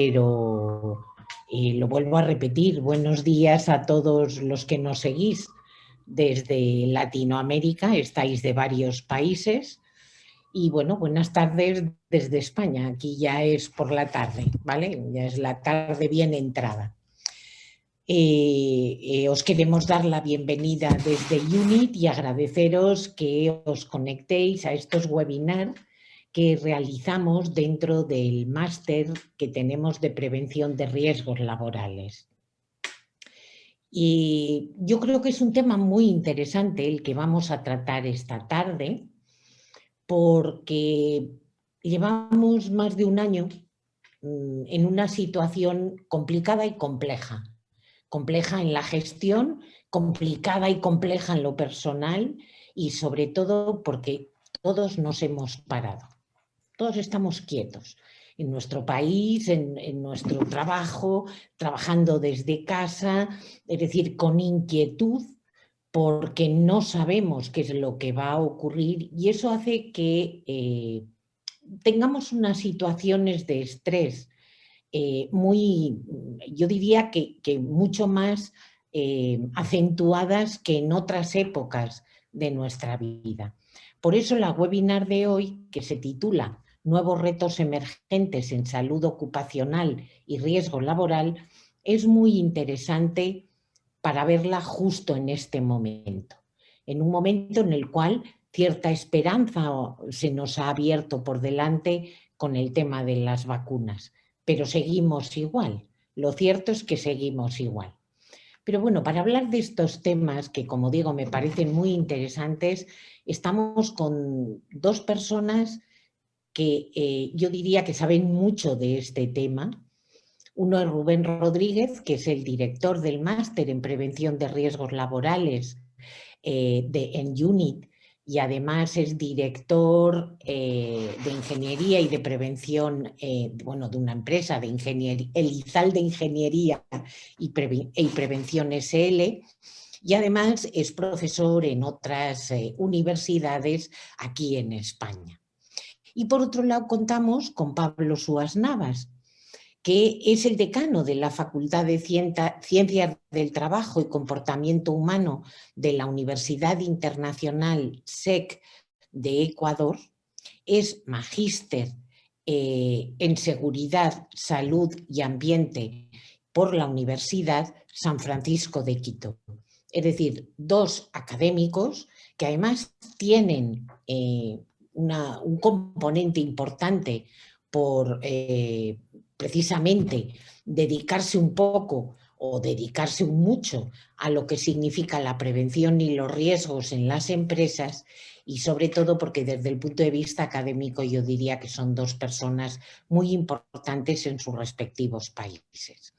pero lo vuelvo a repetir, buenos días a todos los que nos seguís desde Latinoamérica, estáis de varios países, y bueno, buenas tardes desde España, aquí ya es por la tarde, ¿vale? Ya es la tarde bien entrada. Os queremos dar la bienvenida desde UNIT y agradeceros que os conectéis a estos webinars que realizamos dentro del máster que tenemos de prevención de riesgos laborales. Y yo creo que es un tema muy interesante el que vamos a tratar esta tarde, porque llevamos más de un año en una situación complicada y compleja. Compleja en la gestión, complicada y compleja en lo personal y sobre todo porque todos nos hemos parado. Todos estamos quietos en nuestro país, en nuestro trabajo, trabajando desde casa, es decir, con inquietud porque no sabemos qué es lo que va a ocurrir y eso hace que tengamos unas situaciones de estrés muy, yo diría que mucho más acentuadas que en otras épocas de nuestra vida. Por eso la webinar de hoy, que se titula Nuevos retos emergentes en salud ocupacional y riesgo laboral, es muy interesante para verla justo en este momento, en un momento en el cual cierta esperanza se nos ha abierto por delante con el tema de las vacunas, pero seguimos igual. Lo cierto es que seguimos igual. Pero bueno, para hablar de estos temas que, como digo, me parecen muy interesantes, estamos con dos personas que yo diría que saben mucho de este tema. Uno es Rubén Rodríguez, que es el director del máster en prevención de riesgos laborales en UNIT y además es director de ingeniería y de prevención, bueno, de una empresa de ingeniería, el IZAL de Ingeniería y Prevención SL, y además es profesor en otras universidades aquí en España. Y por otro lado contamos con Pablo Suas Navas, que es el decano de la Facultad de Ciencias del Trabajo y Comportamiento Humano de la Universidad Internacional SEC de Ecuador, es magíster en Seguridad, Salud y Ambiente por la Universidad San Francisco de Quito. Es decir, dos académicos que además tienen un componente importante por precisamente dedicarse un poco o dedicarse mucho a lo que significa la prevención y los riesgos en las empresas y sobre todo porque desde el punto de vista académico yo diría que son dos personas muy importantes en sus respectivos países.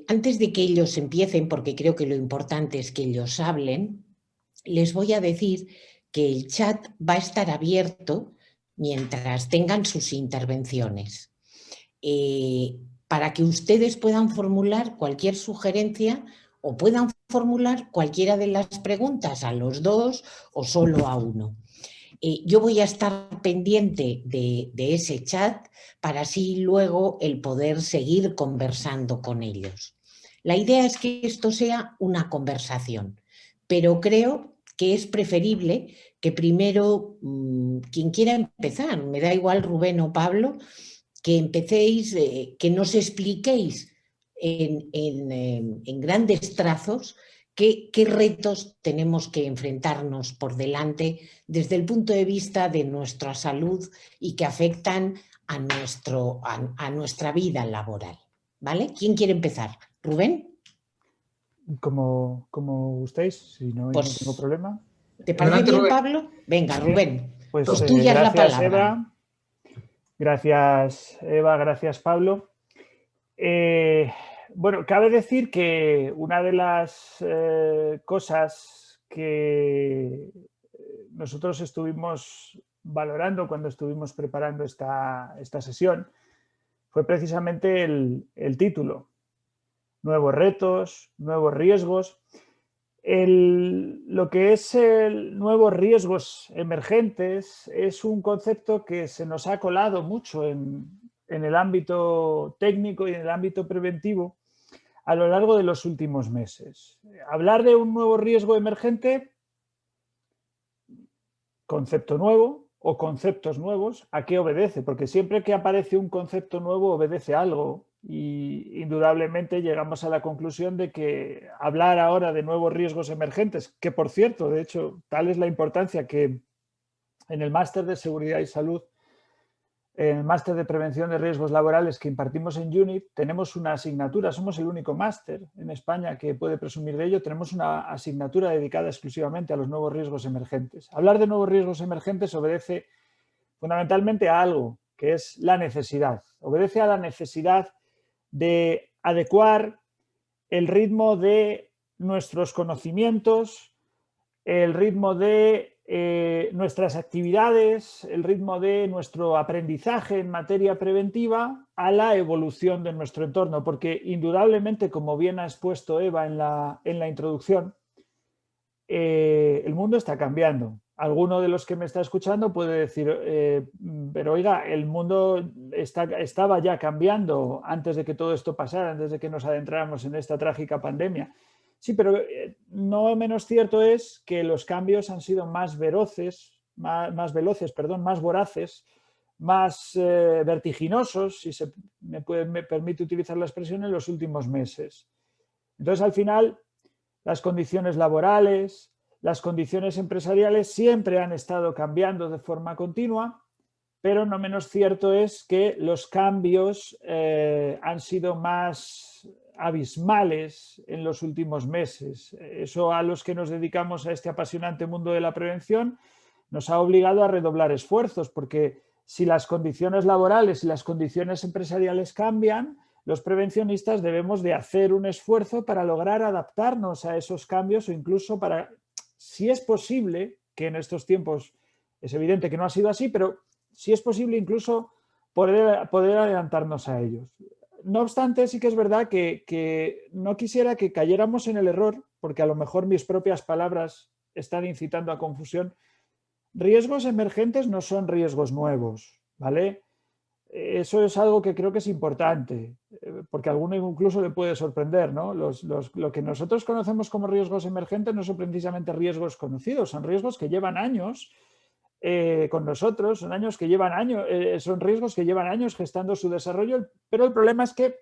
Antes de que ellos empiecen, porque creo que lo importante es que ellos hablen, les voy a decir que el chat va a estar abierto mientras tengan sus intervenciones. Para que ustedes puedan formular cualquier sugerencia o puedan formular cualquiera de las preguntas a los dos o solo a uno. Yo voy a estar pendiente de ese chat para así luego el poder seguir conversando con ellos. La idea es que esto sea una conversación, pero creo que es preferible que primero quien quiera empezar, me da igual Rubén o Pablo, que empecéis, que nos expliquéis en grandes trazos qué retos tenemos que enfrentarnos por delante desde el punto de vista de nuestra salud y que afectan a nuestra vida laboral. ¿Vale? ¿Quién quiere empezar? ¿Rubén? Como gustéis, si no, no tengo Pues, problema. ¿te parece Adelante, bien, Rubén. Pablo? Venga, Rubén, Pues es tuya la gracias, palabra. Eva. Gracias, Eva. Gracias, Pablo. Bueno, cabe decir que una de las cosas que nosotros estuvimos valorando cuando estuvimos preparando esta sesión fue precisamente el título. Nuevos retos, nuevos riesgos. Lo que es nuevos riesgos emergentes es un concepto que se nos ha colado mucho en en el ámbito técnico y en el ámbito preventivo a lo largo de los últimos meses. Hablar de un nuevo riesgo emergente, concepto nuevo o conceptos nuevos, ¿a qué obedece? Porque siempre que aparece un concepto nuevo obedece a algo y indudablemente llegamos a la conclusión de que hablar ahora de nuevos riesgos emergentes, que por cierto, de hecho, tal es la importancia que en el máster de seguridad y salud, en el máster de prevención de riesgos laborales que impartimos en UNIT, tenemos una asignatura, somos el único máster en España que puede presumir de ello, tenemos una asignatura dedicada exclusivamente a los nuevos riesgos emergentes. Hablar de nuevos riesgos emergentes obedece fundamentalmente a algo, que es la necesidad. Obedece a la necesidad de adecuar el ritmo de nuestros conocimientos, el ritmo de nuestras actividades, el ritmo de nuestro aprendizaje en materia preventiva a la evolución de nuestro entorno, porque indudablemente, como bien ha expuesto Eva en la introducción, el mundo está cambiando. Alguno de los que me está escuchando puede decir, pero oiga, el mundo estaba ya cambiando antes de que todo esto pasara, antes de que nos adentráramos en esta trágica pandemia. Sí, pero no menos cierto es que los cambios han sido más voraces, más vertiginosos, si me permite utilizar la expresión, en los últimos meses. Entonces, al final, las condiciones laborales, las condiciones empresariales siempre han estado cambiando de forma continua, pero no menos cierto es que los cambios han sido más abismales en los últimos meses. Eso, a los que nos dedicamos a este apasionante mundo de la prevención, nos ha obligado a redoblar esfuerzos, porque si las condiciones laborales y las condiciones empresariales cambian, los prevencionistas debemos de hacer un esfuerzo para lograr adaptarnos a esos cambios, o incluso para, si es posible, que en estos tiempos es evidente que no ha sido así, pero si es posible incluso poder adelantarnos a ellos. No obstante, sí que es verdad que no quisiera que cayéramos en el error, porque a lo mejor mis propias palabras están incitando a confusión. Riesgos emergentes no son riesgos nuevos, ¿vale? Eso es algo que creo que es importante, porque a alguno incluso le puede sorprender, ¿no? Lo que nosotros conocemos como riesgos emergentes no son precisamente riesgos conocidos, son riesgos que llevan años con nosotros, son riesgos que llevan años gestando su desarrollo, pero el problema es que,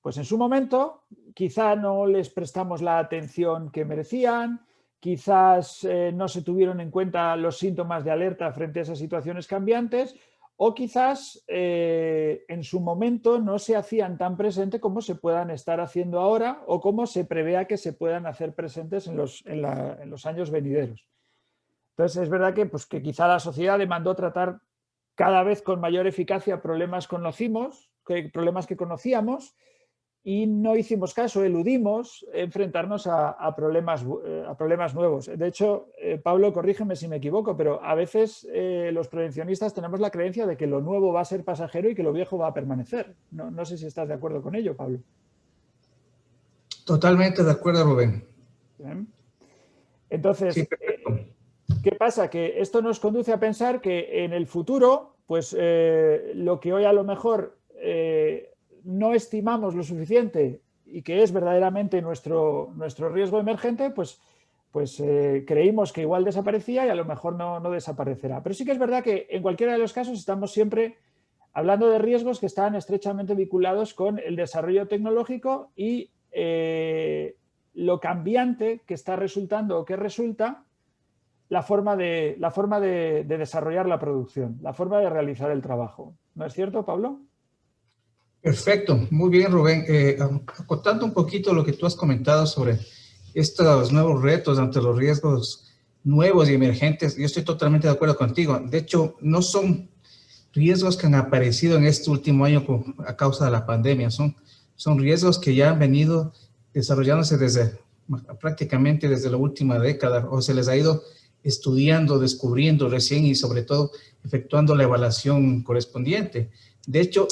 pues en su momento, quizá no les prestamos la atención que merecían, quizás no se tuvieron en cuenta los síntomas de alerta frente a esas situaciones cambiantes, o quizás en su momento no se hacían tan presentes como se puedan estar haciendo ahora, o como se prevea que se puedan hacer presentes en los años venideros. Entonces, es verdad que quizá la sociedad demandó tratar cada vez con mayor eficacia problemas que conocíamos, y no hicimos caso, eludimos enfrentarnos a problemas nuevos. De hecho, Pablo, corrígeme si me equivoco, pero a veces los prevencionistas tenemos la creencia de que lo nuevo va a ser pasajero y que lo viejo va a permanecer. No sé si estás de acuerdo con ello, Pablo. Totalmente de acuerdo, Rubén. Bien. Entonces, Sí, ¿qué pasa? Que esto nos conduce a pensar que en el futuro, pues lo que hoy a lo mejor no estimamos lo suficiente y que es verdaderamente nuestro riesgo emergente, pues creímos que igual desaparecía y a lo mejor no desaparecerá. Pero sí que es verdad que en cualquiera de los casos estamos siempre hablando de riesgos que están estrechamente vinculados con el desarrollo tecnológico y lo cambiante que está resultando o que resulta la forma de desarrollar la producción, la forma de realizar el trabajo. ¿No es cierto, Pablo? perfecto, muy bien, Rubén. Acotando un poquito lo que tú has comentado sobre estos nuevos retos ante los riesgos nuevos y emergentes, yo estoy totalmente de acuerdo contigo. De hecho, no son riesgos que han aparecido en este último año a causa de la pandemia, son riesgos que ya han venido desarrollándose prácticamente desde la última década, o se les ha ido estudiando, descubriendo recién y sobre todo efectuando la evaluación correspondiente. De hecho,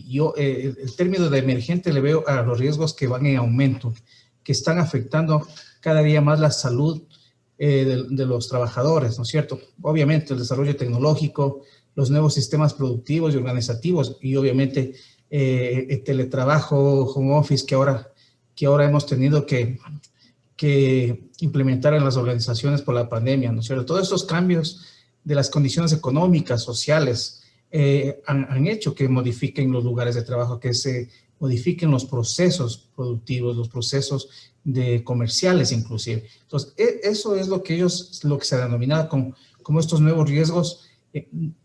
yo el término de emergente le veo a los riesgos que van en aumento, que están afectando cada día más la salud de los trabajadores, ¿no es cierto? Obviamente el desarrollo tecnológico, los nuevos sistemas productivos y organizativos y obviamente el teletrabajo, home office que ahora hemos tenido que implementar en las organizaciones por la pandemia, ¿no es cierto? Todos estos cambios de las condiciones económicas, sociales, han hecho que modifiquen los lugares de trabajo, que se modifiquen los procesos productivos, los procesos comerciales inclusive. Entonces, eso es lo que se denomina como estos nuevos riesgos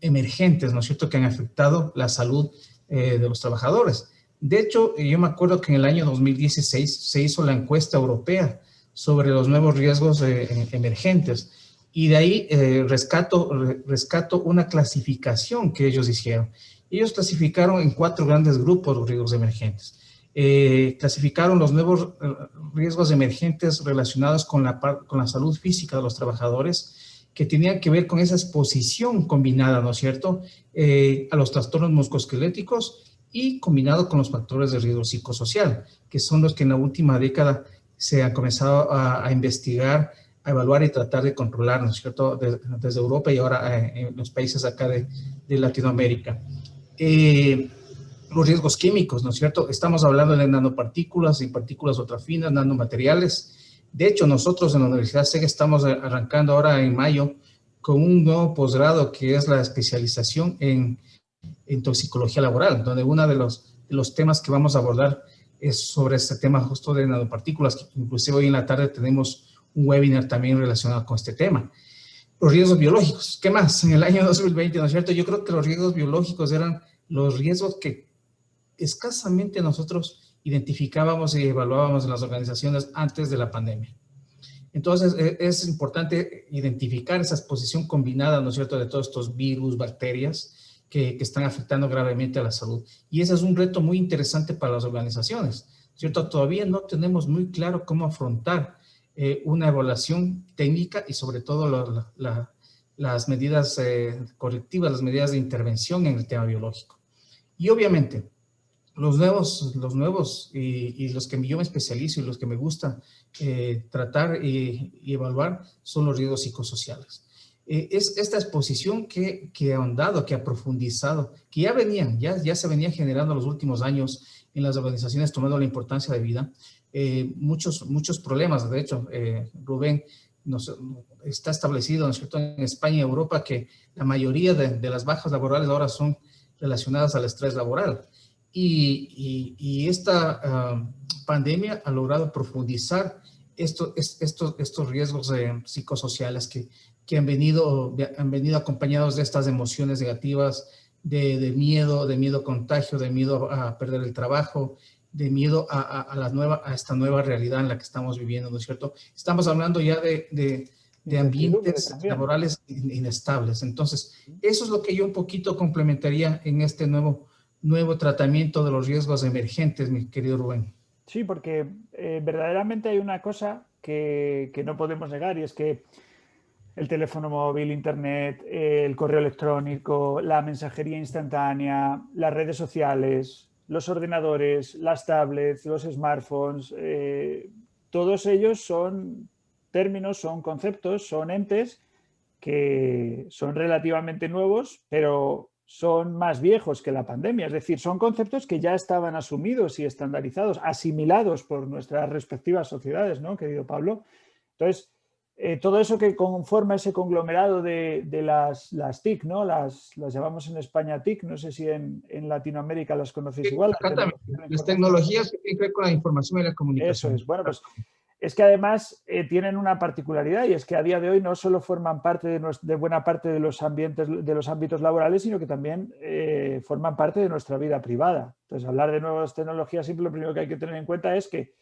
emergentes, ¿no es cierto?, que han afectado la salud de los trabajadores. De hecho, yo me acuerdo que en el año 2016 se hizo la encuesta europea sobre los nuevos riesgos emergentes y de ahí rescato una clasificación que ellos hicieron. Ellos clasificaron en 4 grandes grupos los riesgos emergentes. Clasificaron los nuevos riesgos emergentes relacionados con la salud física de los trabajadores, que tenían que ver con esa exposición combinada, ¿no es cierto?, a los trastornos musculoesqueléticos y combinado con los factores de riesgo psicosocial, que son los que en la última década se han comenzado a investigar, a evaluar y tratar de controlar, ¿no es cierto?, desde Europa y ahora en los países acá de Latinoamérica. Los riesgos químicos, ¿no es cierto? Estamos hablando de nanopartículas y partículas ultrafinas, nanomateriales. De hecho, nosotros en la Universidad SEG estamos arrancando ahora en mayo con un nuevo posgrado que es la especialización en toxicología laboral, donde uno de los temas que vamos a abordar es sobre este tema justo de nanopartículas, que inclusive hoy en la tarde tenemos un webinar también relacionado con este tema. Los riesgos biológicos, ¿qué más? En el año 2020, ¿no es cierto? Yo creo que los riesgos biológicos eran los riesgos que escasamente nosotros identificábamos y evaluábamos en las organizaciones antes de la pandemia. Entonces, es importante identificar esa exposición combinada, ¿no es cierto?, de todos estos virus, bacterias que están afectando gravemente a la salud. Y ese es un reto muy interesante para las organizaciones, ¿cierto? Todavía no tenemos muy claro cómo afrontar una evaluación técnica y sobre todo las medidas correctivas, las medidas de intervención en el tema biológico. Y obviamente, los nuevos y los que yo me especializo y los que me gusta tratar y evaluar son los riesgos psicosociales. Es esta exposición que ha ahondado, que ha profundizado, que ya se venían generando en los últimos años en las organizaciones tomando la importancia de vida. Muchos problemas, de hecho, Rubén, está establecido, ¿no es cierto?, en España y Europa que la mayoría de las bajas laborales ahora son relacionadas al estrés laboral. Y esta pandemia ha logrado profundizar estos riesgos psicosociales que han venido acompañados de estas emociones negativas, de miedo contagio, de miedo a perder el trabajo, de miedo a esta nueva realidad en la que estamos viviendo, ¿no es cierto? Estamos hablando ya de ambientes laborales inestables. Entonces, eso es lo que yo un poquito complementaría en este nuevo tratamiento de los riesgos emergentes, mi querido Rubén. Sí, porque verdaderamente hay una cosa que no podemos negar y es que el teléfono móvil, internet, el correo electrónico, la mensajería instantánea, las redes sociales, los ordenadores, las tablets, los smartphones, todos ellos son términos, son conceptos, son entes que son relativamente nuevos, pero son más viejos que la pandemia. Es decir, son conceptos que ya estaban asumidos y estandarizados, asimilados por nuestras respectivas sociedades, ¿no, querido Pablo? Entonces, todo eso que conforma ese conglomerado de las TIC, ¿no? Las llamamos en España TIC, no sé si en Latinoamérica las conocéis igual. Acá también, las tecnologías que tienen que ver con la información y la comunicación. Eso es. Bueno, pues es que además tienen una particularidad y es que a día de hoy no solo forman parte de buena parte de los ámbitos laborales, sino que también forman parte de nuestra vida privada. Entonces, hablar de nuevas tecnologías, siempre lo primero que hay que tener en cuenta es que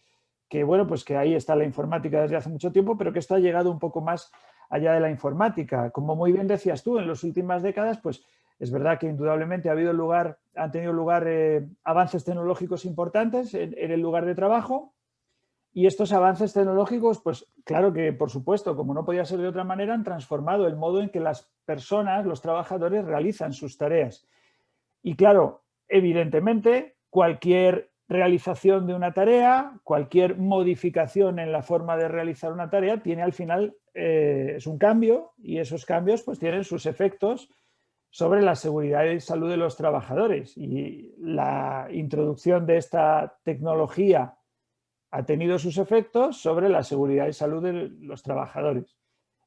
bueno, pues que ahí está la informática desde hace mucho tiempo, pero que esto ha llegado un poco más allá de la informática. Como muy bien decías tú, en las últimas décadas, pues es verdad que indudablemente han tenido lugar avances tecnológicos importantes en el lugar de trabajo. Y estos avances tecnológicos, pues claro que, por supuesto, como no podía ser de otra manera, han transformado el modo en que las personas, los trabajadores, realizan sus tareas. Y claro, evidentemente, cualquier realización de una tarea, cualquier modificación en la forma de realizar una tarea, tiene al final, es un cambio y esos cambios pues tienen sus efectos sobre la seguridad y salud de los trabajadores. Y la introducción de esta tecnología ha tenido sus efectos sobre la seguridad y salud de los trabajadores.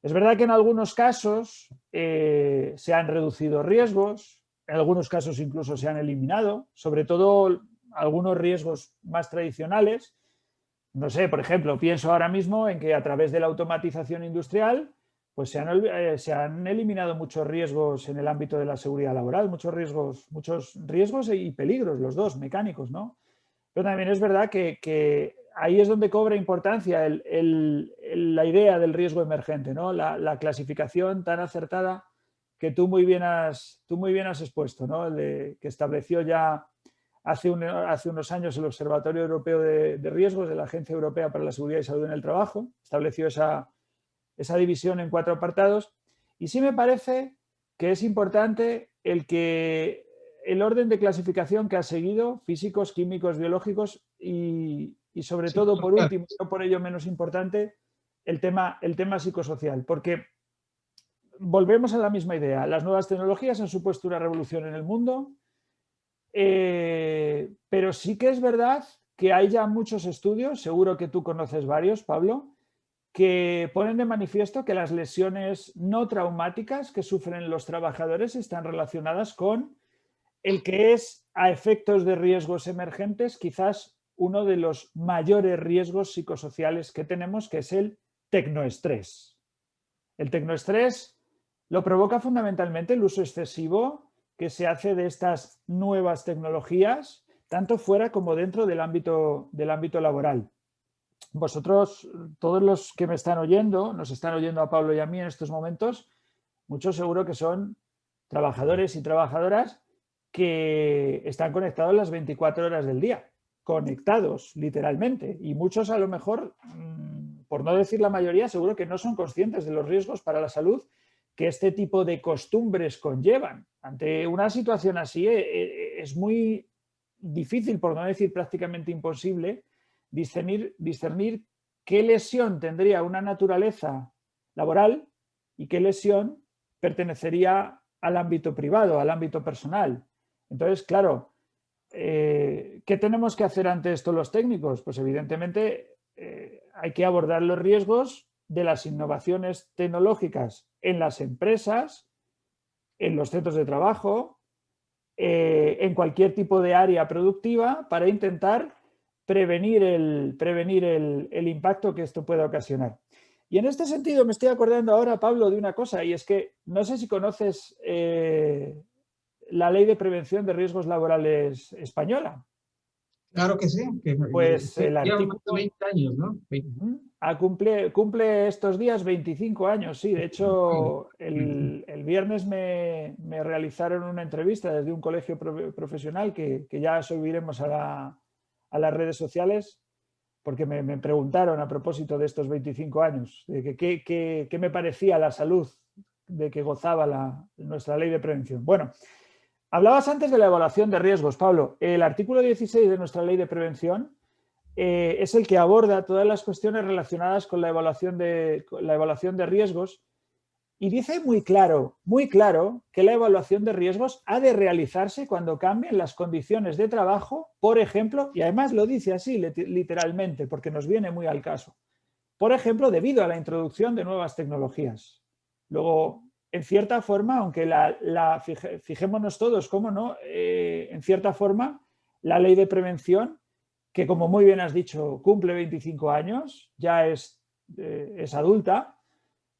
Es verdad que en algunos casos se han reducido riesgos, en algunos casos incluso se han eliminado, sobre todo algunos riesgos más tradicionales. No sé, por ejemplo, pienso ahora mismo en que a través de la automatización industrial pues se han eliminado muchos riesgos en el ámbito de la seguridad laboral, muchos riesgos y peligros, los dos, mecánicos, ¿no? Pero también es verdad que ahí es donde cobra importancia la idea del riesgo emergente, ¿no? La clasificación tan acertada que tú muy bien has expuesto, ¿no? Que estableció ya hace unos años el Observatorio Europeo de Riesgos de la Agencia Europea para la Seguridad y Salud en el Trabajo. Estableció esa división en 4 apartados. Y sí me parece que es importante el orden de clasificación que ha seguido, físicos, químicos, biológicos y sobre todo, por último, no por ello menos importante, el tema psicosocial. Porque volvemos a la misma idea. Las nuevas tecnologías han supuesto una revolución en el mundo, pero sí que es verdad que hay ya muchos estudios, seguro que tú conoces varios, Pablo, que ponen de manifiesto que las lesiones no traumáticas que sufren los trabajadores están relacionadas con el que es, a efectos de riesgos emergentes, quizás uno de los mayores riesgos psicosociales que tenemos, que es el tecnoestrés. El tecnoestrés lo provoca fundamentalmente el uso excesivo que se hace de estas nuevas tecnologías, tanto fuera como dentro del ámbito laboral. Vosotros, todos los que me están oyendo, nos están oyendo a Pablo y a mí en estos momentos, muchos seguro que son trabajadores y trabajadoras que están conectados las 24 horas del día, conectados literalmente, y muchos a lo mejor, por no decir la mayoría, seguro que no son conscientes de los riesgos para la salud que este tipo de costumbres conllevan. Ante una situación así es muy difícil, por no decir prácticamente imposible, discernir qué lesión tendría una naturaleza laboral y qué lesión pertenecería al ámbito privado, al ámbito personal. Entonces, claro, ¿qué tenemos que hacer ante esto los técnicos? Pues evidentemente hay que abordar los riesgos de las innovaciones tecnológicas en las empresas, en los centros de trabajo, en cualquier tipo de área productiva para intentar prevenir el impacto que esto pueda ocasionar. Y en este sentido me estoy acordando ahora, Pablo, de una cosa, y es que no sé si conoces la Ley de Prevención de Riesgos Laborales española. Claro que sí. Pues el artículo... más de 20 años, ¿no? Cumple estos días 25 años, sí. De hecho, el viernes me realizaron una entrevista desde un colegio profesional que ya subiremos a las redes sociales, porque me preguntaron a propósito de estos 25 años, de qué me parecía la salud de que gozaba nuestra ley de prevención. Bueno, hablabas antes de la evaluación de riesgos, Pablo. El artículo 16 de nuestra ley de prevención es el que aborda todas las cuestiones relacionadas con la evaluación de riesgos y dice muy claro que la evaluación de riesgos ha de realizarse cuando cambien las condiciones de trabajo, por ejemplo, y además lo dice así literalmente porque nos viene muy al caso, por ejemplo, debido a la introducción de nuevas tecnologías. Luego, en cierta forma, aunque fijémonos todos, cómo no, en cierta forma, la ley de prevención, que como muy bien has dicho, cumple 25 años, ya es adulta,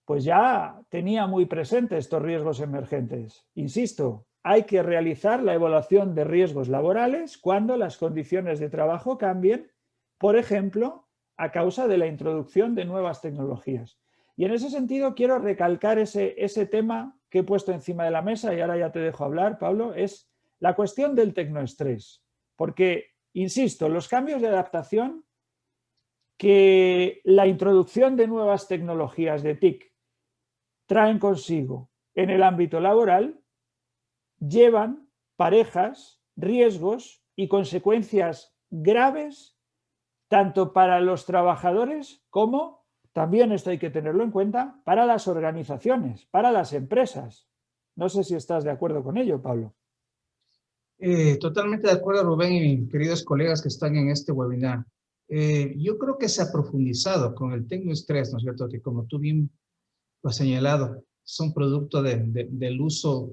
pues ya tenía muy presente estos riesgos emergentes. Insisto, hay que realizar la evaluación de riesgos laborales cuando las condiciones de trabajo cambien, por ejemplo, a causa de la introducción de nuevas tecnologías. Y en ese sentido quiero recalcar ese tema que he puesto encima de la mesa, y ahora ya te dejo hablar, Pablo, es la cuestión del tecnoestrés. Porque, insisto, los cambios de adaptación que la introducción de nuevas tecnologías de TIC traen consigo en el ámbito laboral llevan parejas, riesgos y consecuencias graves tanto para los trabajadores como, también esto hay que tenerlo en cuenta, para las organizaciones, para las empresas. No sé si estás de acuerdo con ello, Pablo. Totalmente de acuerdo, Rubén, y queridos colegas que están en este webinar. Yo creo que se ha profundizado con el tecnoestrés, ¿no es cierto? Que como tú bien lo has señalado, son producto del uso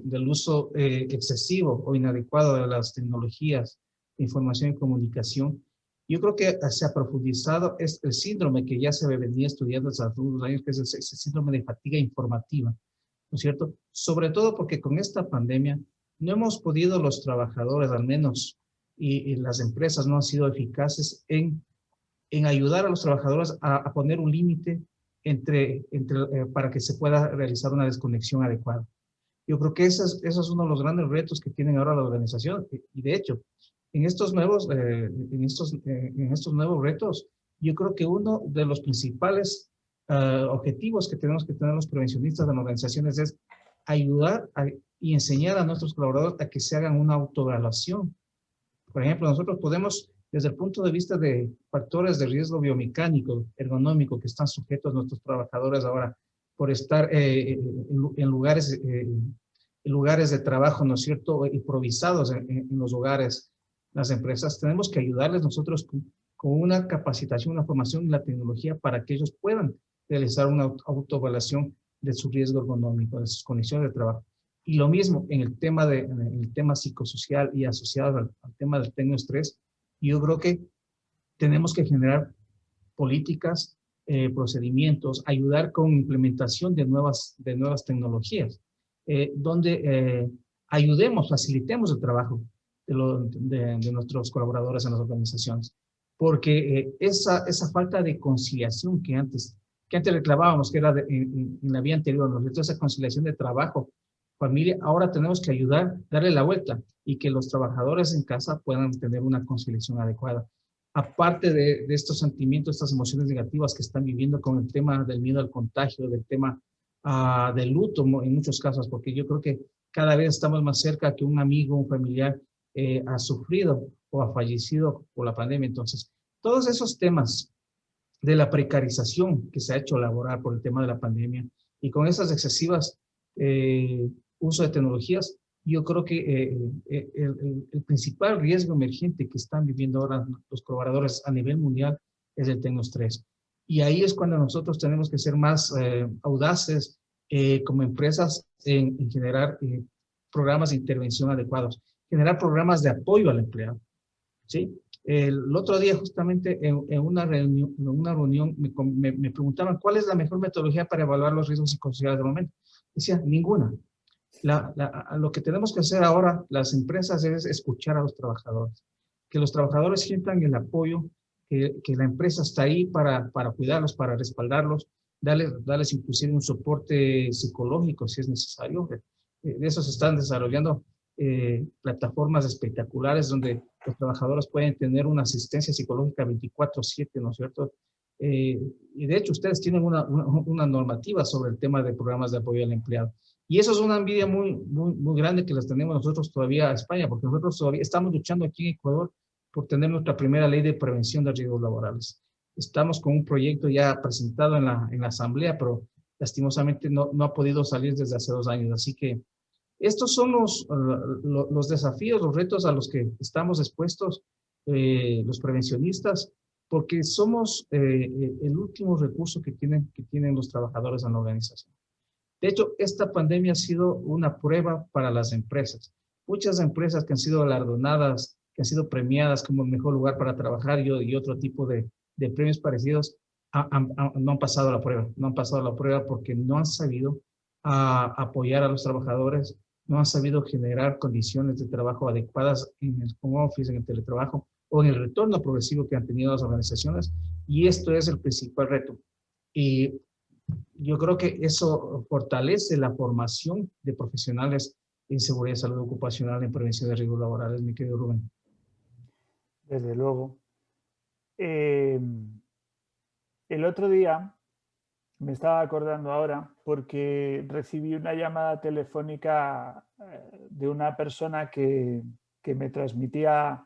excesivo o inadecuado de las tecnologías de información y comunicación. Yo creo que se ha profundizado el síndrome que ya se venía estudiando desde hace unos años, que es ese síndrome de fatiga informativa, ¿no es cierto? Sobre todo porque con esta pandemia no hemos podido los trabajadores, al menos, y las empresas no han sido eficaces en ayudar a los trabajadores a poner un límite para que se pueda realizar una desconexión adecuada. Yo creo que eso es uno de los grandes retos que tienen ahora la organización. Y de hecho, en estos nuevos retos, yo creo que uno de los principales objetivos que tenemos que tener los prevencionistas de las organizaciones es ayudar y enseñar a nuestros colaboradores a que se hagan una autoevaluación. Por ejemplo, nosotros podemos, desde el punto de vista de factores de riesgo biomecánico, ergonómico, que están sujetos nuestros trabajadores ahora por estar en lugares de trabajo, ¿no es cierto?, improvisados en los hogares, las empresas, tenemos que ayudarles nosotros con una capacitación, una formación en la tecnología para que ellos puedan realizar una autoevaluación de su riesgo ergonómico, de sus condiciones de trabajo. Y lo mismo en el tema psicosocial y asociado al tema del tecnoestrés, yo creo que tenemos que generar políticas, procedimientos, ayudar con implementación de nuevas tecnologías, donde ayudemos, facilitemos el trabajo de nuestros colaboradores en las organizaciones. Porque esa falta de conciliación que antes reclamábamos, que era en la vía anterior, ¿no? Esa conciliación de trabajo, familia, ahora tenemos que ayudar, darle la vuelta y que los trabajadores en casa puedan tener una conciliación adecuada. Aparte de estos sentimientos, estas emociones negativas que están viviendo con el tema del miedo al contagio, del tema del luto en muchos casos, porque yo creo que cada vez estamos más cerca que un amigo, un familiar ha sufrido o ha fallecido por la pandemia. Entonces, todos esos temas de la precarización que se ha hecho laboral por el tema de la pandemia y con esas excesivas uso de tecnologías, yo creo que el principal riesgo emergente que están viviendo ahora los colaboradores a nivel mundial es el tecnoestrés. Y ahí es cuando nosotros tenemos que ser más audaces como empresas en generar programas de intervención adecuados, generar programas de apoyo al empleado, ¿sí? El otro día justamente en una reunión me preguntaban cuál es la mejor metodología para evaluar los riesgos psicosociales del momento. Decía, ninguna. Lo que tenemos que hacer ahora, las empresas, es escuchar a los trabajadores. Que los trabajadores sientan el apoyo, que la empresa está ahí para cuidarlos, para respaldarlos, darles inclusive un soporte psicológico si es necesario. De eso se están desarrollando plataformas espectaculares donde los trabajadores pueden tener una asistencia psicológica 24/7, ¿no es cierto? Y de hecho ustedes tienen una normativa sobre el tema de programas de apoyo al empleado. Y eso es una envidia muy, muy, muy grande que las tenemos nosotros todavía a España, porque nosotros todavía estamos luchando aquí en Ecuador por tener nuestra primera ley de prevención de riesgos laborales. Estamos con un proyecto ya presentado en la Asamblea, pero lastimosamente no ha podido salir desde hace 2 años. Así que estos son los desafíos, los retos a los que estamos expuestos los prevencionistas, porque somos el último recurso que tienen los trabajadores en la organización. De hecho, esta pandemia ha sido una prueba para las empresas. Muchas empresas que han sido galardonadas, que han sido premiadas como el mejor lugar para trabajar y otro tipo de premios parecidos, no han pasado la prueba. No han pasado la prueba porque no han sabido apoyar a los trabajadores, no han sabido generar condiciones de trabajo adecuadas en el home office, en el teletrabajo o en el retorno progresivo que han tenido las organizaciones. Y esto es el principal reto. Y yo creo que eso fortalece la formación de profesionales en seguridad y salud ocupacional, en prevención de riesgos laborales, mi querido Rubén. Desde luego. El otro día, me estaba acordando ahora, porque recibí una llamada telefónica de una persona que me transmitía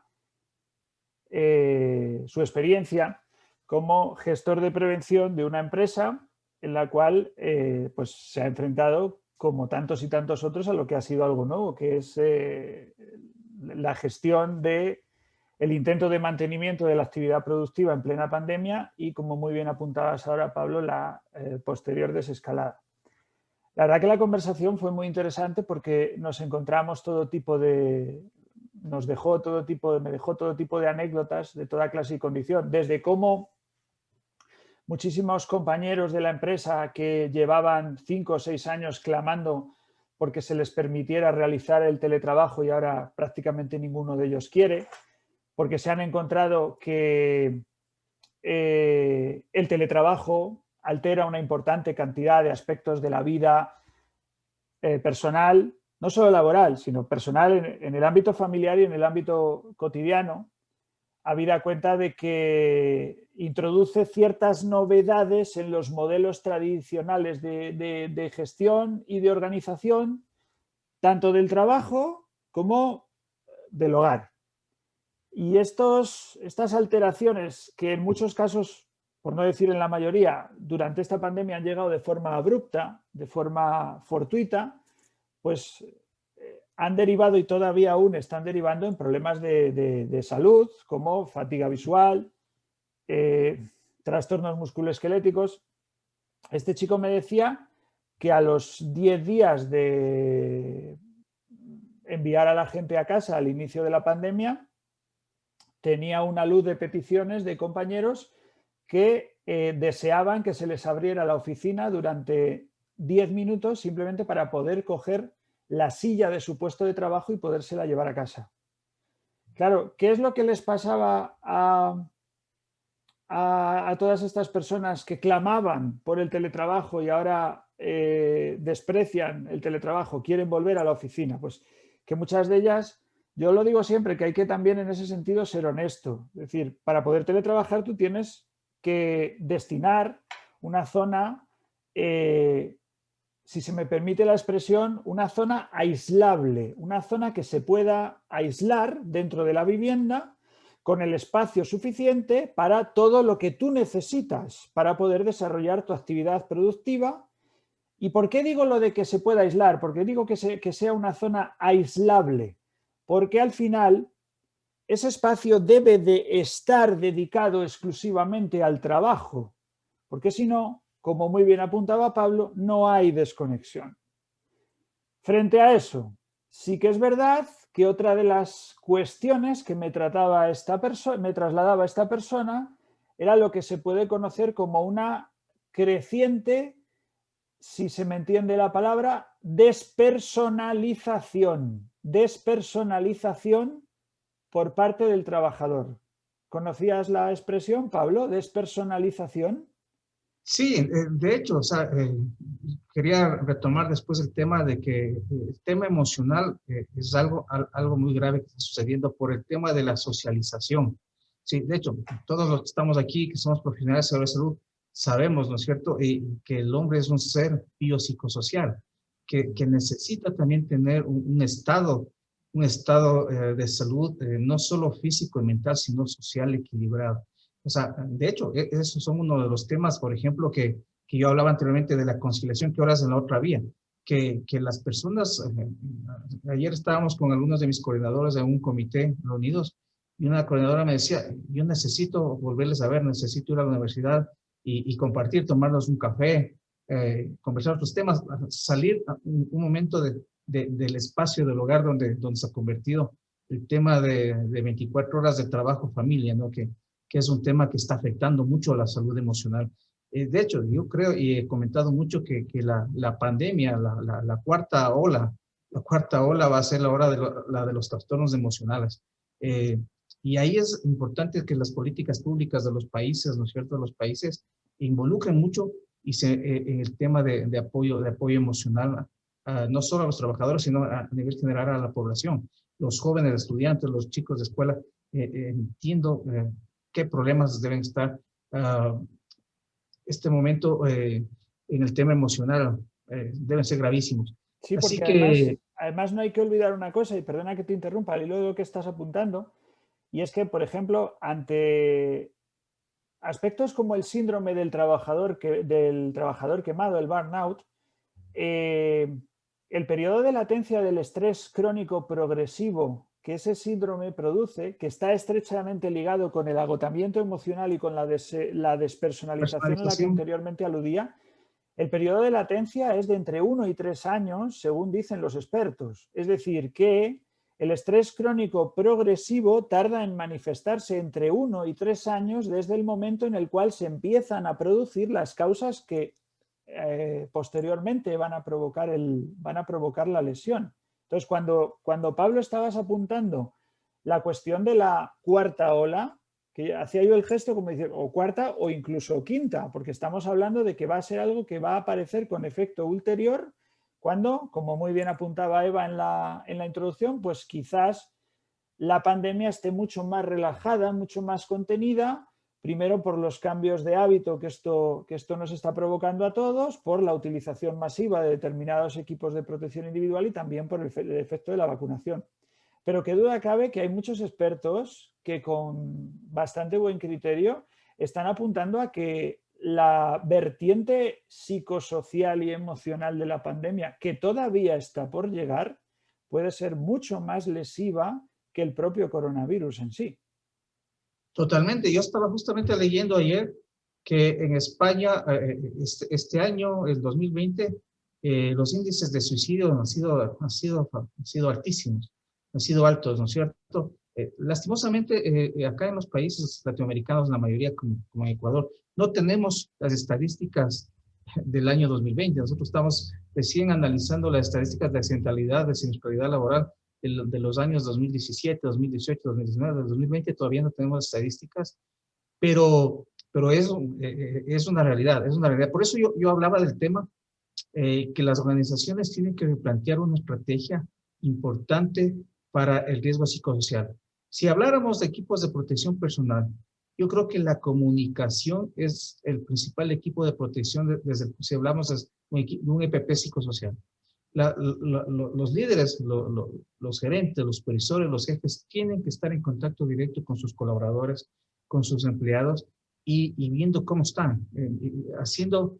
su experiencia como gestor de prevención de una empresa en la cual pues se ha enfrentado como tantos y tantos otros, a lo que ha sido algo nuevo, que es la gestión del intento de mantenimiento de la actividad productiva en plena pandemia y, como muy bien apuntabas ahora, Pablo, la posterior desescalada. La verdad que la conversación fue muy interesante porque nos encontramos me dejó todo tipo de anécdotas de toda clase y condición, desde cómo muchísimos compañeros de la empresa que llevaban 5 o 6 años clamando porque se les permitiera realizar el teletrabajo y ahora prácticamente ninguno de ellos quiere, porque se han encontrado que el teletrabajo altera una importante cantidad de aspectos de la vida personal, no solo laboral, sino personal en el ámbito familiar y en el ámbito cotidiano, habida cuenta de que introduce ciertas novedades en los modelos tradicionales de gestión y de organización, tanto del trabajo como del hogar. Y estas alteraciones, que en muchos casos, por no decir en la mayoría, durante esta pandemia han llegado de forma abrupta, de forma fortuita, pues han derivado y todavía aún están derivando en problemas de salud, como fatiga visual, trastornos musculoesqueléticos. Este chico me decía que a los 10 días de enviar a la gente a casa al inicio de la pandemia, tenía una luz de peticiones de compañeros que deseaban que se les abriera la oficina durante 10 minutos simplemente para poder coger la silla de su puesto de trabajo y podérsela llevar a casa. Claro, ¿qué es lo que les pasaba a todas estas personas que clamaban por el teletrabajo y ahora desprecian el teletrabajo, quieren volver a la oficina? Pues que muchas de ellas, yo lo digo siempre, que hay que también en ese sentido ser honesto. Es decir, para poder teletrabajar tú tienes que destinar una zona, si se me permite la expresión, una zona aislable, una zona que se pueda aislar dentro de la vivienda con el espacio suficiente para todo lo que tú necesitas para poder desarrollar tu actividad productiva. ¿Y por qué digo lo de que se pueda aislar? Porque digo que sea una zona aislable, porque al final ese espacio debe de estar dedicado exclusivamente al trabajo, porque si no, como muy bien apuntaba Pablo, no hay desconexión. Frente a eso, sí que es verdad que otra de las cuestiones que me trasladaba esta persona era lo que se puede conocer como una creciente, si se me entiende la palabra, despersonalización por parte del trabajador. ¿Conocías la expresión, Pablo, despersonalización? Sí, de hecho, o sea, quería retomar después el tema de que el tema emocional es algo muy grave que está sucediendo por el tema de la socialización. Sí, de hecho, todos los que estamos aquí, que somos profesionales de la salud, sabemos, ¿no es cierto?, que el hombre es un ser biopsicosocial, que necesita también tener un estado de salud, no solo físico y mental, sino social equilibrado. O sea, de hecho, esos son uno de los temas, por ejemplo, que yo hablaba anteriormente de la conciliación, que ahora es en la otra vía, que las personas, ayer estábamos con algunos de mis coordinadores en un comité reunidos y una coordinadora me decía, yo necesito volverles a ver, necesito ir a la universidad y compartir, tomarnos un café, conversar otros temas, salir un momento del espacio del hogar donde se ha convertido el tema de 24 horas de trabajo, familia, ¿no? Que es un tema que está afectando mucho a la salud emocional. De hecho, yo creo y he comentado mucho que la pandemia, la cuarta ola va a ser la de los trastornos emocionales. Y ahí es importante que las políticas públicas de los países, ¿no es cierto?, los países involucren mucho en el tema de apoyo emocional, no solo a los trabajadores, sino a nivel general a la población. Los jóvenes estudiantes, los chicos de escuela, entiendo qué problemas deben estar este momento en el tema emocional, deben ser gravísimos. Sí, Así porque que... además no hay que olvidar una cosa, y perdona que te interrumpa, al hilo de lo que estás apuntando, y es que, por ejemplo, ante aspectos como el síndrome del trabajador quemado, el burnout, el periodo de latencia del estrés crónico progresivo que ese síndrome produce, que está estrechamente ligado con el agotamiento emocional y con la despersonalización a la que anteriormente aludía, el periodo de latencia es de entre 1 y 3 años, según dicen los expertos. Es decir, que el estrés crónico progresivo tarda en manifestarse entre 1 y 3 años desde el momento en el cual se empiezan a producir las causas que posteriormente van a provocar la lesión. Entonces, cuando Pablo estabas apuntando la cuestión de la cuarta ola, que hacía yo el gesto como decir, o cuarta o incluso quinta, porque estamos hablando de que va a ser algo que va a aparecer con efecto ulterior cuando, como muy bien apuntaba Eva en la introducción, pues quizás la pandemia esté mucho más relajada, mucho más contenida, primero por los cambios de hábito que esto nos está provocando a todos, por la utilización masiva de determinados equipos de protección individual y también por el efecto de la vacunación. Pero qué duda cabe que hay muchos expertos que con bastante buen criterio están apuntando a que la vertiente psicosocial y emocional de la pandemia, que todavía está por llegar, puede ser mucho más lesiva que el propio coronavirus en sí. Totalmente. Yo estaba justamente leyendo ayer que en España este año, el 2020, los índices de suicidio han sido altísimos, han sido altos, ¿no es cierto? Lastimosamente, acá en los países latinoamericanos, la mayoría como en Ecuador, no tenemos las estadísticas del año 2020. Nosotros estamos recién analizando las estadísticas de accidentalidad, de siniestralidad laboral de los años 2017, 2018, 2019, 2020. Todavía no tenemos estadísticas, pero es una realidad, es una realidad. Por eso yo hablaba del tema que las organizaciones tienen que replantear una estrategia importante para el riesgo psicosocial. Si habláramos de equipos de protección personal, yo creo que la comunicación es el principal equipo de protección si hablamos de un EPP psicosocial. Los líderes, los gerentes, los supervisores, los jefes tienen que estar en contacto directo con sus colaboradores, con sus empleados y viendo cómo están, haciendo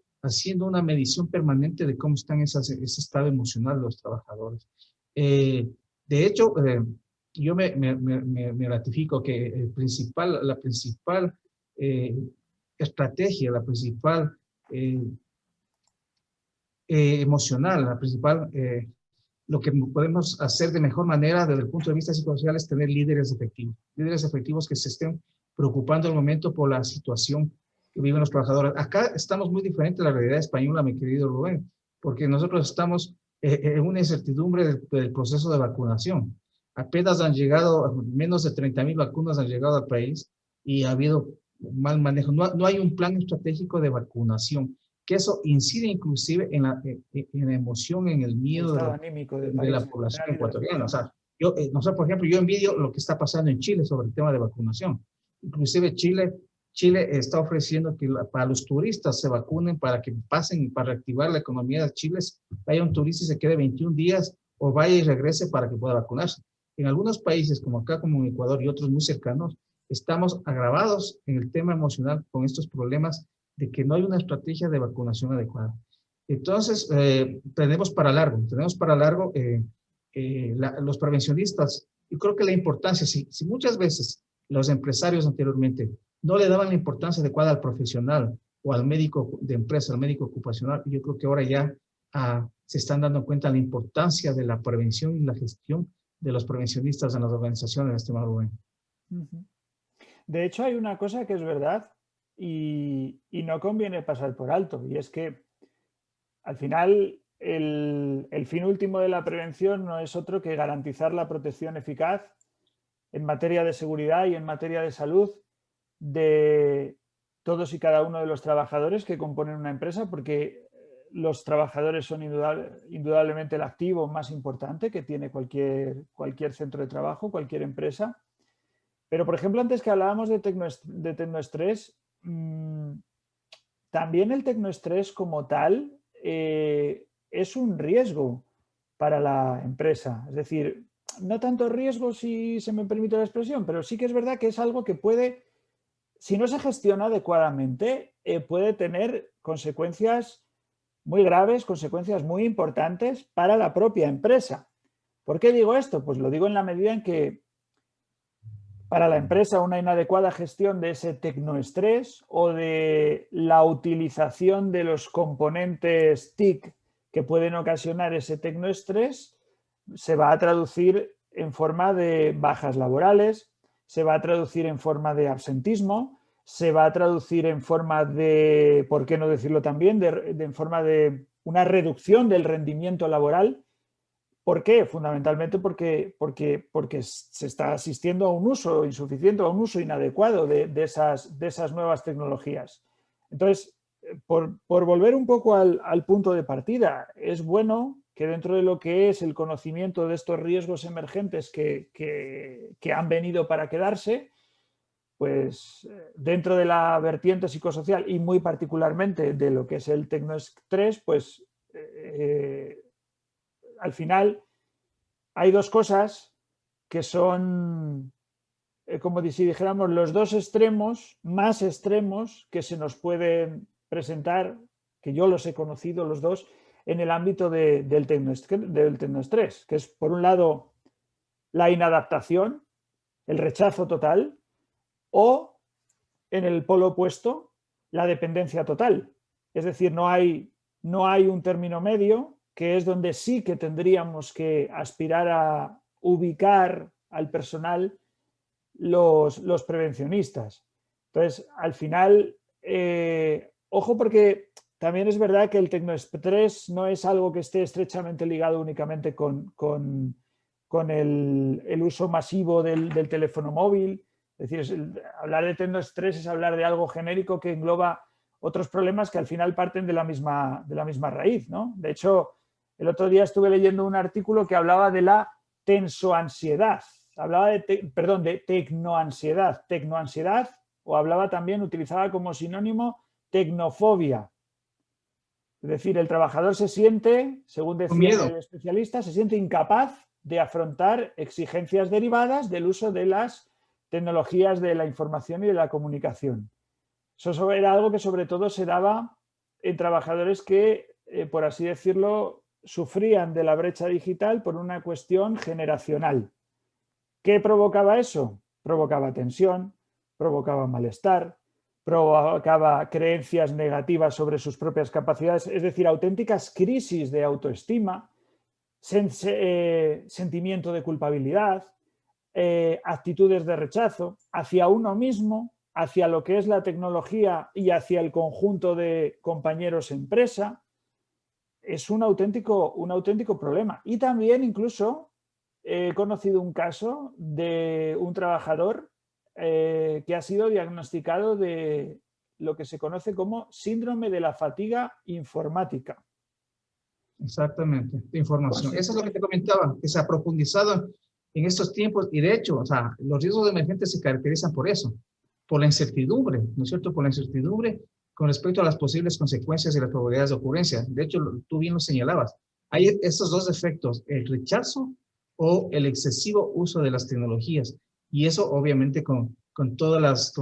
una medición permanente de cómo están ese estado emocional de los trabajadores. De hecho, yo me ratifico que la principal estrategia, la principal emocional, lo que podemos hacer de mejor manera desde el punto de vista psicosocial es tener líderes efectivos que se estén preocupando al momento por la situación que viven los trabajadores. Acá estamos muy diferentes de la realidad española, mi querido Rubén, porque nosotros estamos en una incertidumbre del proceso de vacunación. Apenas han llegado, menos de 30,000 vacunas han llegado al país y ha habido mal manejo. No hay un plan estratégico de vacunación, que eso incide inclusive en la emoción, en el miedo de la población ecuatoriana. O sea, nosotros, por ejemplo, yo envidio lo que está pasando en Chile sobre el tema de vacunación. Inclusive Chile está ofreciendo que para los turistas se vacunen para que pasen, para reactivar la economía de Chile. Vaya un turista y se quede 21 días o vaya y regrese para que pueda vacunarse. En algunos países, como acá, como en Ecuador y otros muy cercanos, estamos agravados en el tema emocional con estos problemas de que no hay una estrategia de vacunación adecuada. Entonces, tenemos para largo los prevencionistas. Yo creo que la importancia, si muchas veces los empresarios anteriormente no le daban la importancia adecuada al profesional o al médico de empresa, al médico ocupacional, yo creo que ahora ya se están dando cuenta de la importancia de la prevención y la gestión de los prevencionistas en las organizaciones, estimado Rubén. De hecho, hay una cosa que es verdad y no conviene pasar por alto, y es que al final el fin último de la prevención no es otro que garantizar la protección eficaz en materia de seguridad y en materia de salud de todos y cada uno de los trabajadores que componen una empresa, porque los trabajadores son indudablemente el activo más importante que tiene cualquier centro de trabajo, cualquier empresa. Pero, por ejemplo, antes que hablábamos de tecnoestrés, también el tecnoestrés como tal es un riesgo para la empresa. Es decir, no tanto riesgo, si se me permite la expresión, pero sí que es verdad que es algo que puede, si no se gestiona adecuadamente, puede tener consecuencias muy graves, consecuencias muy importantes para la propia empresa. ¿Por qué digo esto? Pues lo digo en la medida en que para la empresa una inadecuada gestión de ese tecnoestrés o de la utilización de los componentes TIC que pueden ocasionar ese tecnoestrés se va a traducir en forma de bajas laborales, se va a traducir en forma de absentismo, se va a traducir en forma de, ¿por qué no decirlo también?, en forma de una reducción del rendimiento laboral. ¿Por qué? Fundamentalmente porque se está asistiendo a un uso insuficiente, a un uso inadecuado de esas nuevas tecnologías. Entonces, por volver un poco al punto de partida, es bueno que dentro de lo que es el conocimiento de estos riesgos emergentes que han venido para quedarse, pues dentro de la vertiente psicosocial y muy particularmente de lo que es el tecnoestrés, pues al final hay dos cosas que son, como si dijéramos, los dos extremos, más extremos que se nos pueden presentar, que yo los he conocido los dos, en el ámbito del tecnoestrés, que es por un lado la inadaptación, el rechazo total, o en el polo opuesto, la dependencia total. Es decir, no hay un término medio, que es donde sí que tendríamos que aspirar a ubicar al personal los prevencionistas. Entonces, al final, ojo, porque también es verdad que el tecnoestrés no es algo que esté estrechamente ligado únicamente con el uso masivo del teléfono móvil. Es decir, hablar de tecnoestrés es hablar de algo genérico que engloba otros problemas que al final parten de la misma raíz, ¿no? De hecho, el otro día estuve leyendo un artículo que hablaba de la tensoansiedad, hablaba de tecnoansiedad, o hablaba también, utilizaba como sinónimo tecnofobia. Es decir, el trabajador se siente, según decía el especialista, se siente incapaz de afrontar exigencias derivadas del uso de las tecnologías de la información y de la comunicación. Eso era algo que sobre todo se daba en trabajadores que, por así decirlo, sufrían de la brecha digital por una cuestión generacional. ¿Qué provocaba eso? Provocaba tensión, provocaba malestar, provocaba creencias negativas sobre sus propias capacidades, es decir, auténticas crisis de autoestima, sentimiento de culpabilidad, actitudes de rechazo hacia uno mismo, hacia lo que es la tecnología y hacia el conjunto de compañeros empresa. Es un auténtico problema. Y también incluso he conocido un caso de un trabajador que ha sido diagnosticado de lo que se conoce como síndrome de la fatiga informática. Exactamente, de información. Eso es lo que te comentaba, que se ha profundizado en estos tiempos y de hecho, o sea, los riesgos emergentes se caracterizan por eso, por la incertidumbre, ¿no es cierto? Por la incertidumbre con respecto a las posibles consecuencias y las probabilidades de ocurrencia. De hecho, tú bien lo señalabas. Hay estos dos efectos, el rechazo o el excesivo uso de las tecnologías. Y eso obviamente con todas las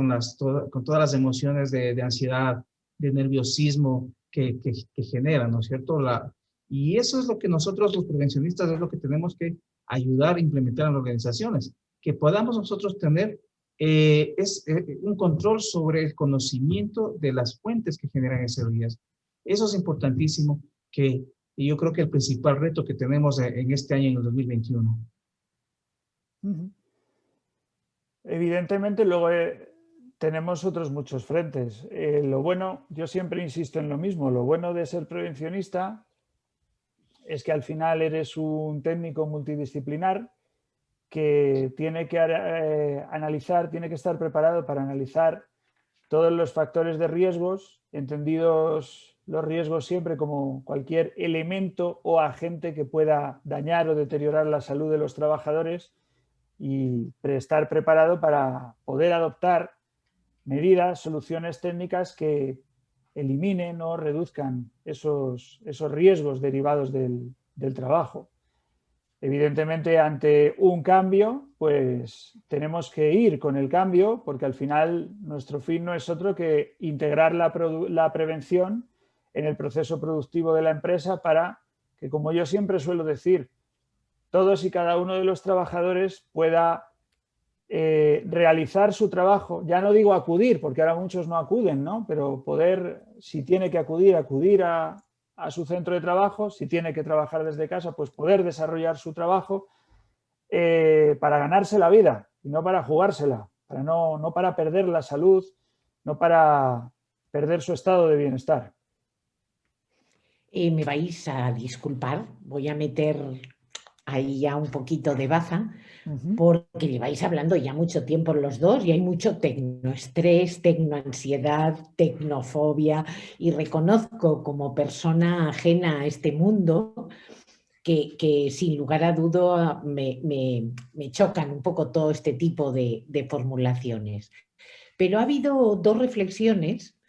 emociones de ansiedad, de nerviosismo que generan, ¿no es cierto? Y eso es lo que nosotros los prevencionistas es lo que tenemos que ayudar a implementar en las organizaciones, que podamos nosotros tener un control sobre el conocimiento de las fuentes que generan ese riesgo. Eso es importantísimo, y yo creo que el principal reto que tenemos en este año, en el 2021. Evidentemente, luego tenemos otros muchos frentes. Lo bueno, yo siempre insisto en lo mismo, lo bueno de ser prevencionista es que al final eres un técnico multidisciplinar que tiene que analizar, tiene que estar preparado para analizar todos los factores de riesgos, entendidos los riesgos siempre como cualquier elemento o agente que pueda dañar o deteriorar la salud de los trabajadores y estar preparado para poder adoptar medidas, soluciones técnicas que eliminen o reduzcan esos riesgos derivados del trabajo. Evidentemente, ante un cambio, pues tenemos que ir con el cambio porque al final nuestro fin no es otro que integrar la prevención en el proceso productivo de la empresa para que, como yo siempre suelo decir, todos y cada uno de los trabajadores pueda realizar su trabajo. Ya no digo acudir, porque ahora muchos no acuden, ¿no? Pero poder, si tiene que acudir a su centro de trabajo, si tiene que trabajar desde casa, pues poder desarrollar su trabajo para ganarse la vida y no para jugársela, no para perder la salud, no para perder su estado de bienestar. Me vais a disculpar, voy a meter ahí ya un poquito de baza, porque lleváis hablando ya mucho tiempo los dos y hay mucho tecnoestrés, tecnoansiedad, tecnofobia, y reconozco como persona ajena a este mundo que sin lugar a duda me chocan un poco todo este tipo de formulaciones. Pero ha habido dos reflexiones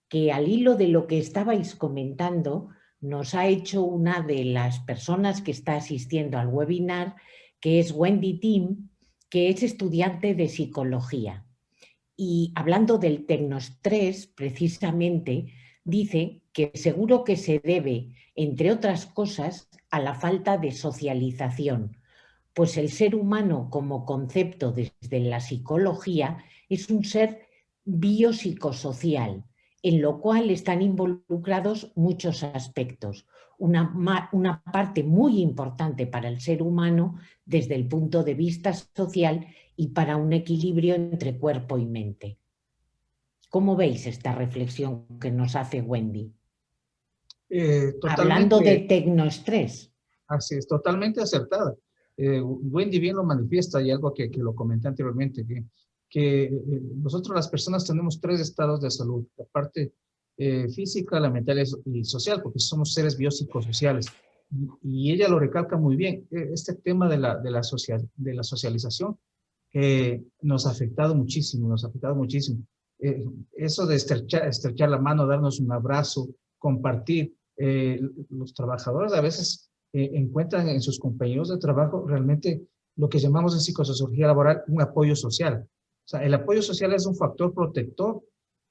que, al hilo de lo que estabais comentando, nos ha hecho una de las personas que está asistiendo al webinar, que es Wendy Tim, que es estudiante de psicología. Y hablando del tecnoestrés, precisamente, dice que seguro que se debe, entre otras cosas, a la falta de socialización, pues el ser humano como concepto desde la psicología es un ser biopsicosocial, en lo cual están involucrados muchos aspectos. Una parte muy importante para el ser humano desde el punto de vista social y para un equilibrio entre cuerpo y mente. ¿Cómo veis esta reflexión que nos hace Wendy? Hablando de tecnoestrés. Así es, totalmente acertada. Wendy bien lo manifiesta y algo que lo comenté anteriormente, que nosotros las personas tenemos 3 estados de salud, la parte física, la mental y social, porque somos seres biopsicosociales. Y ella lo recalca muy bien, este tema de la socialización nos ha afectado muchísimo, eso de estrechar la mano, darnos un abrazo, compartir, los trabajadores a veces encuentran en sus compañeros de trabajo realmente lo que llamamos en psicosociología laboral un apoyo social. O sea, el apoyo social es un factor protector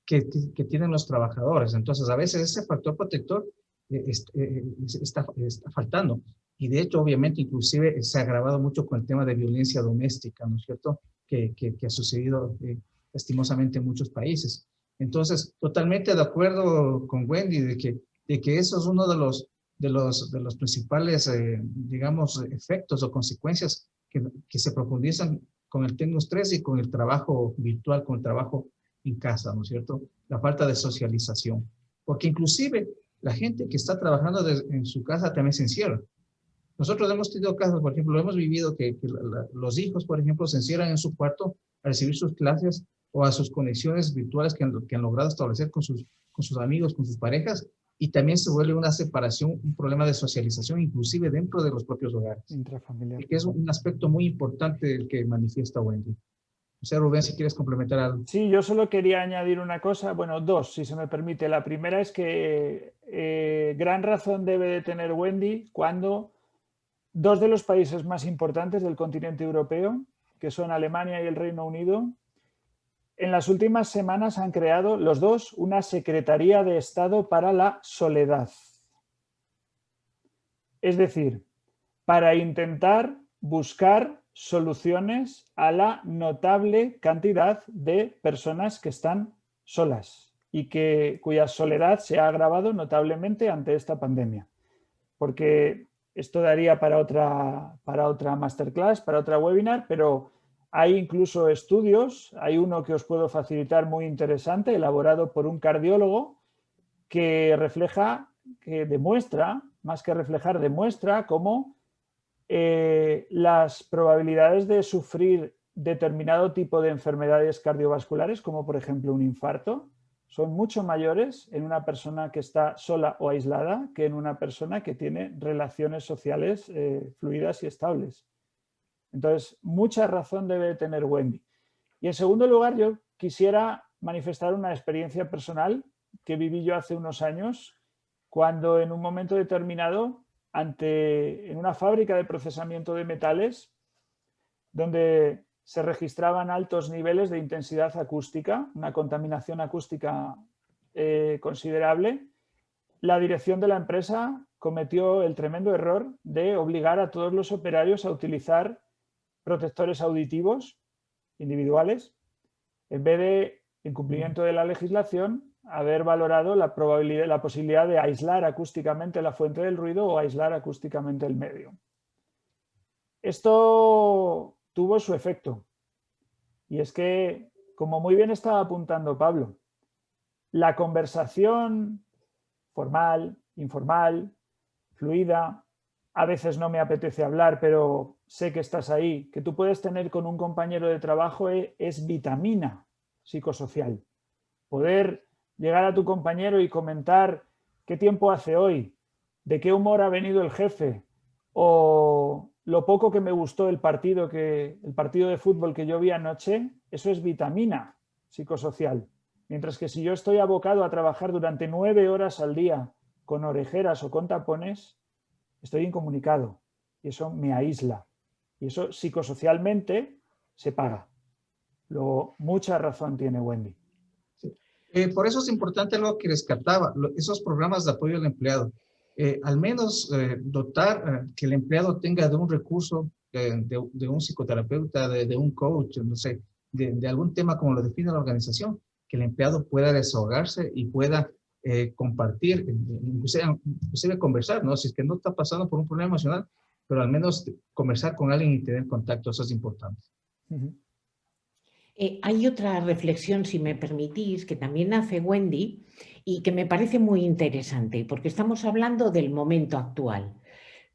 que tienen los trabajadores. Entonces, a veces ese factor protector está faltando. Y de hecho, obviamente, inclusive se ha agravado mucho con el tema de violencia doméstica, ¿no es cierto? Que ha sucedido lastimosamente en muchos países. Entonces, totalmente de acuerdo con Wendy de que eso es uno de los principales, digamos, efectos o consecuencias que se profundizan con el tecnoestrés y con el trabajo virtual, con el trabajo en casa, ¿no es cierto? La falta de socialización. Porque inclusive la gente que está trabajando en su casa también se encierra. Nosotros hemos tenido casos, por ejemplo, hemos vivido que los hijos, por ejemplo, se encierran en su cuarto a recibir sus clases o a sus conexiones virtuales que han logrado establecer con sus amigos, con sus parejas, y también se vuelve una separación, un problema de socialización, inclusive dentro de los propios hogares. Intrafamiliar. Y que es un aspecto muy importante del que manifiesta Wendy. O sea, Rubén, si quieres complementar algo. Sí, yo solo quería añadir una cosa, bueno, 2, si se me permite. La primera es que gran razón debe de tener Wendy cuando 2 de los países más importantes del continente europeo, que son Alemania y el Reino Unido, en las últimas semanas han creado los 2 una Secretaría de Estado para la Soledad. Es decir, para intentar buscar soluciones a la notable cantidad de personas que están solas y cuya soledad se ha agravado notablemente ante esta pandemia. Porque esto daría para otra masterclass, para otra webinar, pero hay incluso estudios, hay uno que os puedo facilitar muy interesante, elaborado por un cardiólogo, que demuestra, más que reflejar, demuestra cómo las probabilidades de sufrir determinado tipo de enfermedades cardiovasculares, como por ejemplo un infarto, son mucho mayores en una persona que está sola o aislada que en una persona que tiene relaciones sociales fluidas y estables. Entonces, mucha razón debe de tener Wendy. Y en segundo lugar, yo quisiera manifestar una experiencia personal que viví yo hace unos años, cuando en un momento determinado, en una fábrica de procesamiento de metales, donde se registraban altos niveles de intensidad acústica, una contaminación acústica considerable, la dirección de la empresa cometió el tremendo error de obligar a todos los operarios a utilizar protectores auditivos individuales, en vez de, en cumplimiento de la legislación, haber valorado la posibilidad de aislar acústicamente la fuente del ruido o aislar acústicamente el medio. Esto tuvo su efecto, y es que, como muy bien estaba apuntando Pablo, la conversación formal, informal, fluida, a veces no me apetece hablar, pero sé que estás ahí, que tú puedes tener con un compañero de trabajo es vitamina psicosocial. Poder llegar a tu compañero y comentar qué tiempo hace hoy, de qué humor ha venido el jefe, o lo poco que me gustó el partido de fútbol que yo vi anoche, eso es vitamina psicosocial. Mientras que si yo estoy abocado a trabajar durante 9 horas al día con orejeras o con tapones, estoy incomunicado y eso me aísla. Y eso psicosocialmente se paga. Luego, mucha razón tiene Wendy. Sí. Por eso es importante algo que rescataba, esos programas de apoyo al empleado. Al menos dotar que el empleado tenga de un recurso, de un psicoterapeuta, de un coach, no sé, de algún tema como lo define la organización, que el empleado pueda desahogarse y pueda compartir, inclusive conversar, ¿no? Si es que no está pasando por un problema emocional, pero al menos conversar con alguien y tener contacto, eso es importante. Hay otra reflexión, si me permitís, que también hace Wendy y que me parece muy interesante, porque estamos hablando del momento actual,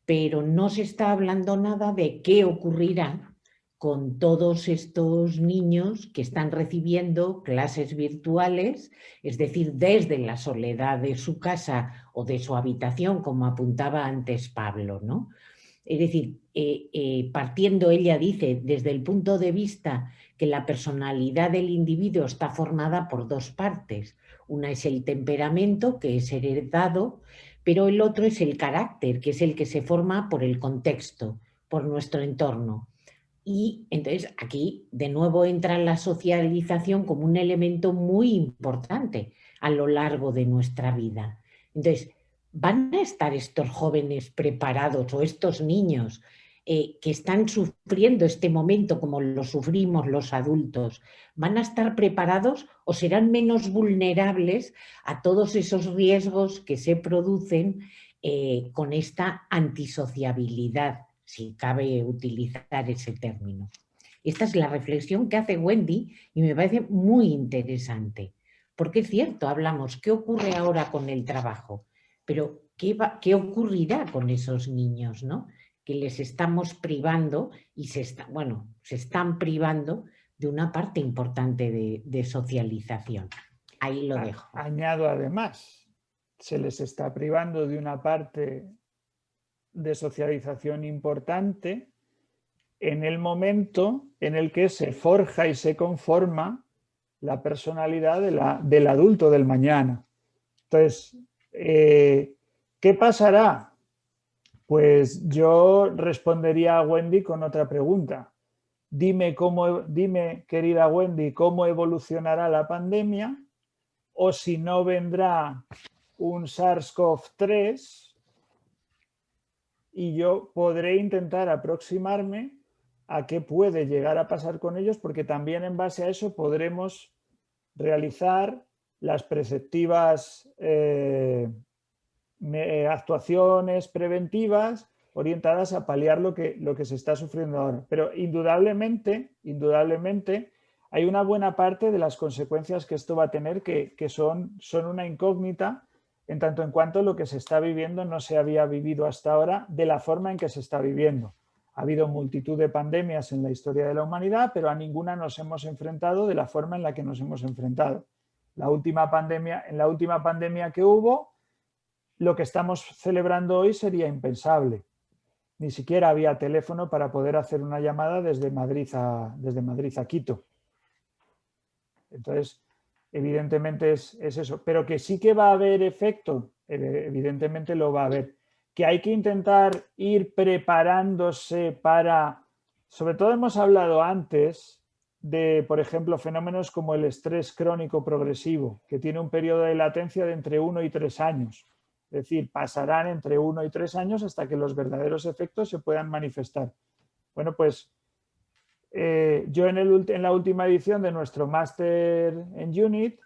pero no se está hablando nada de qué ocurrirá con todos estos niños que están recibiendo clases virtuales, es decir, desde la soledad de su casa o de su habitación, como apuntaba antes Pablo, ¿no? Es decir, partiendo, ella dice, desde el punto de vista que la personalidad del individuo está formada por dos partes. Una es el temperamento, que es heredado, pero el otro es el carácter, que es el que se forma por el contexto, por nuestro entorno. Y entonces aquí de nuevo entra la socialización como un elemento muy importante a lo largo de nuestra vida. Entonces, ¿van a estar estos jóvenes preparados o estos niños que están sufriendo este momento como lo sufrimos los adultos? ¿Van a estar preparados o serán menos vulnerables a todos esos riesgos que se producen con esta antisociabilidad, si cabe utilizar ese término? Esta es la reflexión que hace Wendy y me parece muy interesante, porque es cierto, hablamos, ¿qué ocurre ahora con el trabajo? Pero ¿qué ocurrirá con esos niños, ¿no? Que les estamos privando y se están privando de una parte importante de socialización. Ahí lo dejo. Añado además, se les está privando de una parte de socialización importante en el momento en el que se forja y se conforma la personalidad del adulto del mañana. Entonces, ¿qué pasará? Pues yo respondería a Wendy con otra pregunta. Dime, querida Wendy, cómo evolucionará la pandemia, o si no vendrá un SARS-CoV-3 y yo podré intentar aproximarme a qué puede llegar a pasar con ellos, porque también en base a eso podremos realizar las preceptivas actuaciones preventivas orientadas a paliar lo que se está sufriendo ahora. Pero indudablemente, hay una buena parte de las consecuencias que esto va a tener que son una incógnita, en tanto en cuanto lo que se está viviendo no se había vivido hasta ahora de la forma en que se está viviendo. Ha habido multitud de pandemias en la historia de la humanidad, pero a ninguna nos hemos enfrentado de la forma en la que nos hemos enfrentado. En la última pandemia que hubo, lo que estamos celebrando hoy sería impensable. Ni siquiera había teléfono para poder hacer una llamada desde Madrid a Quito. Entonces, evidentemente es eso. Pero que sí que va a haber efecto, evidentemente lo va a haber. Que hay que intentar ir preparándose para... Sobre todo hemos hablado antes de, por ejemplo, fenómenos como el estrés crónico progresivo, que tiene un periodo de latencia de entre 1 y 3 años. Es decir, pasarán entre 1 y 3 años hasta que los verdaderos efectos se puedan manifestar. Bueno, pues yo en la última edición de nuestro máster en UNIT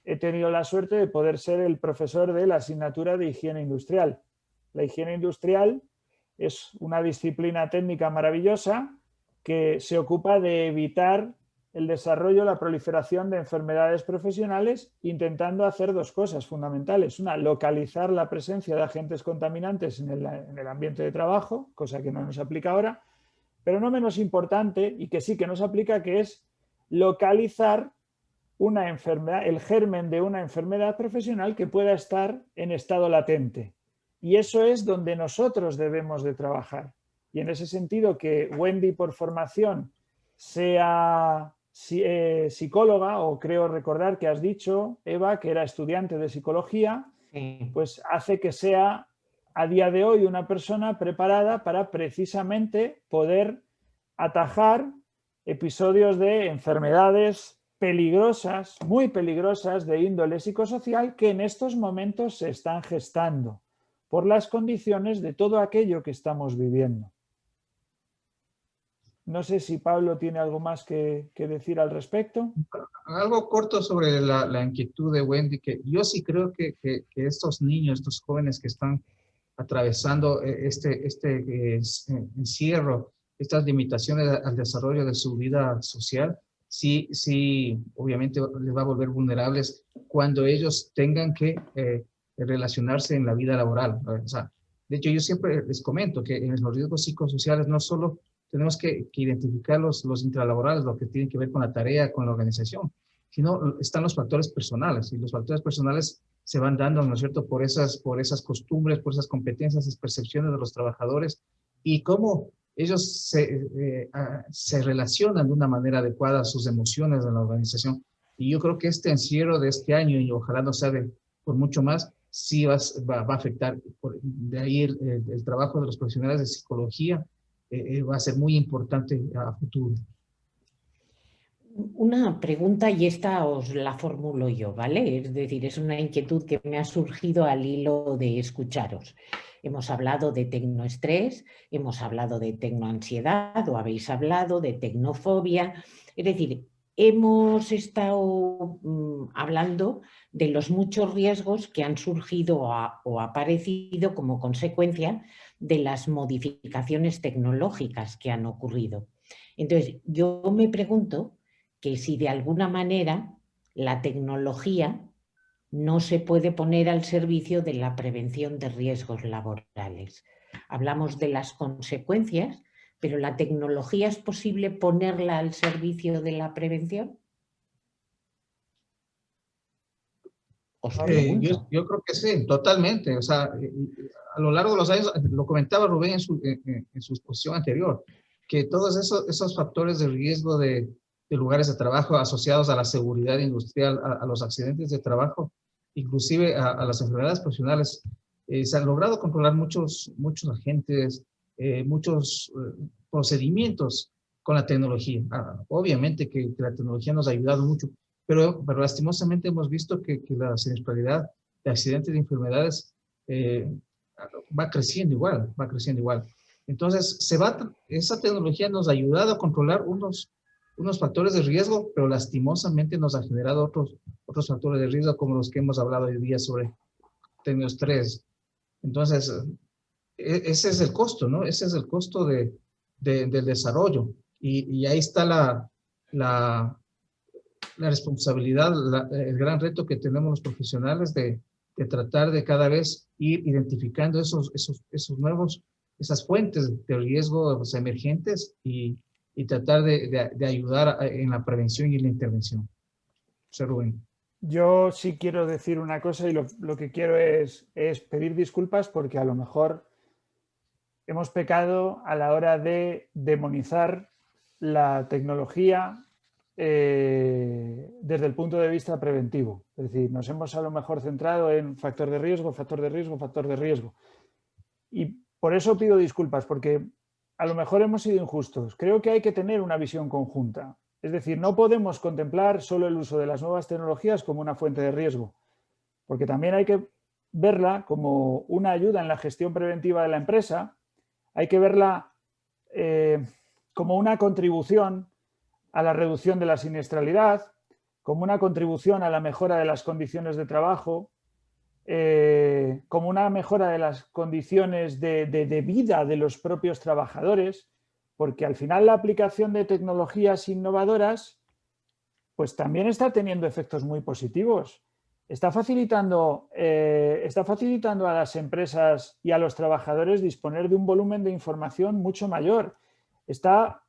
he tenido la suerte de poder ser el profesor de la asignatura de higiene industrial. La higiene industrial es una disciplina técnica maravillosa que se ocupa de evitar el desarrollo, la proliferación de enfermedades profesionales, intentando hacer dos cosas fundamentales. Una, localizar la presencia de agentes contaminantes en el ambiente de trabajo, cosa que no nos aplica ahora, pero no menos importante y que sí que nos aplica, que es localizar una enfermedad, el germen de una enfermedad profesional que pueda estar en estado latente. Y eso es donde nosotros debemos de trabajar. Y en ese sentido, que Wendy por formación sea psicóloga, o creo recordar que has dicho, Eva, que era estudiante de psicología, Sí. pues hace que sea a día de hoy una persona preparada para precisamente poder atajar episodios de enfermedades peligrosas, muy peligrosas de índole psicosocial que en estos momentos se están gestando por las condiciones de todo aquello que estamos viviendo. No sé si Pablo tiene algo más que decir al respecto. Algo corto sobre la inquietud de Wendy, que yo sí creo que estos niños, estos jóvenes que están atravesando este encierro, estas limitaciones al desarrollo de su vida social, sí, obviamente les va a volver vulnerables cuando ellos tengan que relacionarse en la vida laboral. O sea, de hecho, yo siempre les comento que en los riesgos psicosociales no solo tenemos que identificar los intralaborales, lo que tiene que ver con la tarea, con la organización, sino están los factores personales, y los factores personales se van dando, ¿no es cierto?, por esas costumbres, por esas competencias, esas percepciones de los trabajadores, y cómo ellos se relacionan de una manera adecuada a sus emociones en la organización. Y yo creo que este encierro de este año, y ojalá no sea por mucho más, sí va a afectar. De ahí el trabajo de los profesionales de psicología va a ser muy importante a futuro. Una pregunta, y esta os la formulo yo, ¿vale? Es decir, es una inquietud que me ha surgido al hilo de escucharos. Hemos hablado de tecnoestrés, hemos hablado de tecnoansiedad, o habéis hablado de tecnofobia. Es decir, hemos estado hablando de los muchos riesgos que han surgido o aparecido como consecuencia de las modificaciones tecnológicas que han ocurrido. Entonces, yo me pregunto que si de alguna manera la tecnología no se puede poner al servicio de la prevención de riesgos laborales. Hablamos de las consecuencias, pero ¿la tecnología es posible ponerla al servicio de la prevención? Os pregunto. Yo creo que sí, totalmente. O sea, a lo largo de los años, lo comentaba Rubén en su exposición anterior, que todos esos factores de riesgo de lugares de trabajo asociados a la seguridad industrial, a los accidentes de trabajo, inclusive a las enfermedades profesionales, se han logrado controlar muchos agentes, muchos procedimientos con la tecnología. Obviamente que la tecnología nos ha ayudado mucho, pero lastimosamente hemos visto que la siniestralidad de accidentes y enfermedades va creciendo igual. Entonces, esa tecnología nos ha ayudado a controlar unos factores de riesgo, pero lastimosamente nos ha generado otros factores de riesgo, como los que hemos hablado hoy día sobre tecnoestrés. Entonces, ese es el costo, ¿no? Ese es el costo del desarrollo. Y ahí está la responsabilidad, el gran reto que tenemos los profesionales de tratar de cada vez ir identificando esas fuentes de riesgo emergentes y tratar de ayudar en la prevención y en la intervención. José Rubén. Yo sí quiero decir una cosa, y lo que quiero es pedir disculpas, porque a lo mejor hemos pecado a la hora de demonizar la tecnología desde el punto de vista preventivo. Es decir, nos hemos a lo mejor centrado en factor de riesgo. Y por eso pido disculpas, porque a lo mejor hemos sido injustos. Creo que hay que tener una visión conjunta. Es decir, no podemos contemplar solo el uso de las nuevas tecnologías como una fuente de riesgo, porque también hay que verla como una ayuda en la gestión preventiva de la empresa, hay que verla como una contribución a la reducción de la siniestralidad, como una contribución a la mejora de las condiciones de trabajo, como una mejora de las condiciones de vida de los propios trabajadores, porque al final la aplicación de tecnologías innovadoras pues también está teniendo efectos muy positivos. Está facilitando a las empresas y a los trabajadores disponer de un volumen de información mucho mayor. Está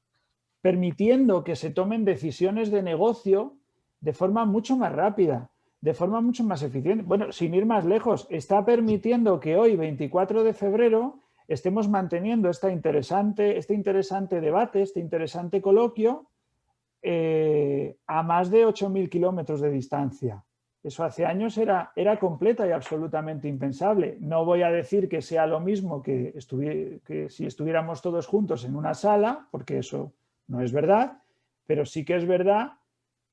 permitiendo que se tomen decisiones de negocio de forma mucho más rápida, de forma mucho más eficiente. Bueno, sin ir más lejos, está permitiendo que hoy, 24 de febrero, estemos manteniendo este interesante debate, este interesante coloquio a más de 8.000 kilómetros de distancia. Eso hace años era completa y absolutamente impensable. No voy a decir que sea lo mismo que si estuviéramos todos juntos en una sala, porque eso no es verdad, pero sí que es verdad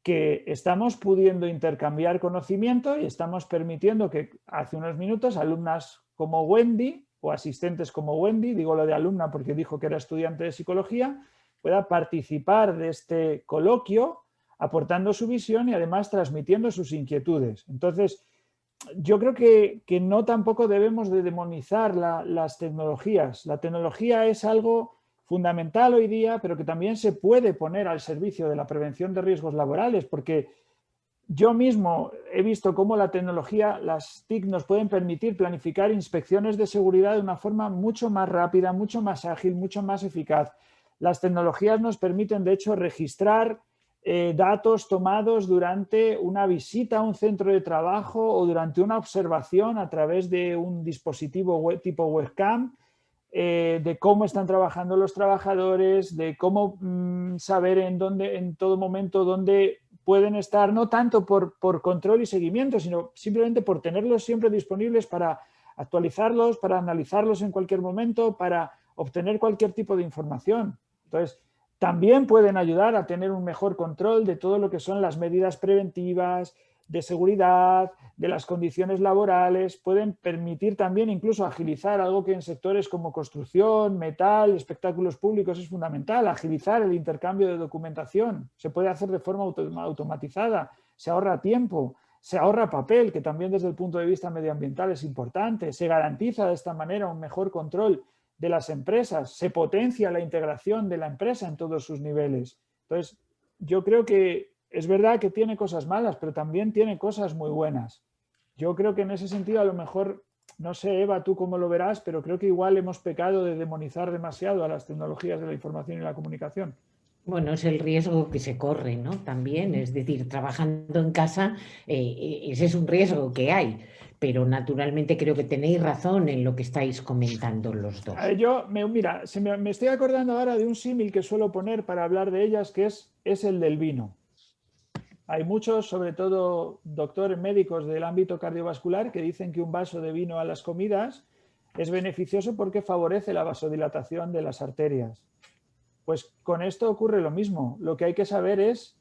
que estamos pudiendo intercambiar conocimiento y estamos permitiendo que hace unos minutos alumnas como Wendy o asistentes como Wendy, digo lo de alumna porque dijo que era estudiante de psicología, pueda participar de este coloquio aportando su visión y además transmitiendo sus inquietudes. Entonces, yo creo que no tampoco debemos de demonizar las tecnologías. La tecnología es algo fundamental hoy día, pero que también se puede poner al servicio de la prevención de riesgos laborales, porque yo mismo he visto cómo la tecnología, las TIC nos pueden permitir planificar inspecciones de seguridad de una forma mucho más rápida, mucho más ágil, mucho más eficaz. Las tecnologías nos permiten, de hecho, registrar datos tomados durante una visita a un centro de trabajo o durante una observación a través de un dispositivo web, tipo webcam, de cómo están trabajando los trabajadores, de cómo saber en todo momento dónde pueden estar, no tanto por control y seguimiento, sino simplemente por tenerlos siempre disponibles para actualizarlos, para analizarlos en cualquier momento, para obtener cualquier tipo de información. Entonces, también pueden ayudar a tener un mejor control de todo lo que son las medidas preventivas, de seguridad, de las condiciones laborales, pueden permitir también incluso agilizar algo que en sectores como construcción, metal, espectáculos públicos es fundamental, agilizar el intercambio de documentación. Se puede hacer de forma automatizada, se ahorra tiempo, se ahorra papel, que también desde el punto de vista medioambiental es importante, se garantiza de esta manera un mejor control de las empresas, se potencia la integración de la empresa en todos sus niveles. Entonces, yo creo que es verdad que tiene cosas malas, pero también tiene cosas muy buenas. Yo creo que en ese sentido a lo mejor, no sé, Eva, tú cómo lo verás, pero creo que igual hemos pecado de demonizar demasiado a las tecnologías de la información y la comunicación. Bueno, es el riesgo que se corre, ¿no? También, es decir, trabajando en casa, ese es un riesgo que hay, pero naturalmente creo que tenéis razón en lo que estáis comentando los dos. Mira, me estoy acordando ahora de un símil que suelo poner para hablar de ellas, que es el del vino. Hay muchos, sobre todo doctores médicos del ámbito cardiovascular, que dicen que un vaso de vino a las comidas es beneficioso porque favorece la vasodilatación de las arterias. Pues con esto ocurre lo mismo. Lo que hay que saber es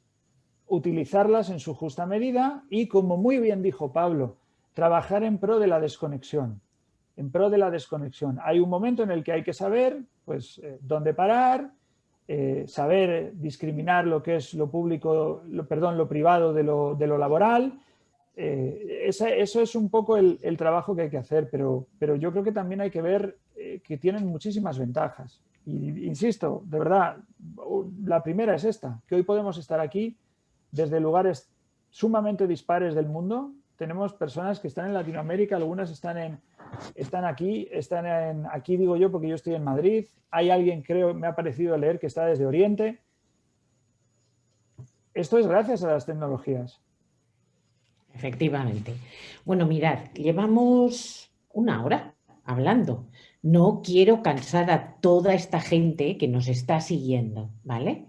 utilizarlas en su justa medida y, como muy bien dijo Pablo, trabajar en pro de la desconexión. En pro de la desconexión. Hay un momento en el que hay que saber pues, dónde parar, saber discriminar lo que es lo público, lo privado de lo laboral. Eso es un poco el trabajo que hay que hacer, pero yo creo que también hay que ver que tienen muchísimas ventajas. Y insisto, de verdad, la primera es esta, que hoy podemos estar aquí desde lugares sumamente dispares del mundo. Tenemos personas que están en Latinoamérica, algunas están aquí digo yo porque yo estoy en Madrid. Hay alguien, creo, me ha parecido leer que está desde Oriente. Esto es gracias a las tecnologías. Efectivamente. Bueno, mirad, llevamos una hora hablando. No quiero cansar a toda esta gente que nos está siguiendo, ¿vale?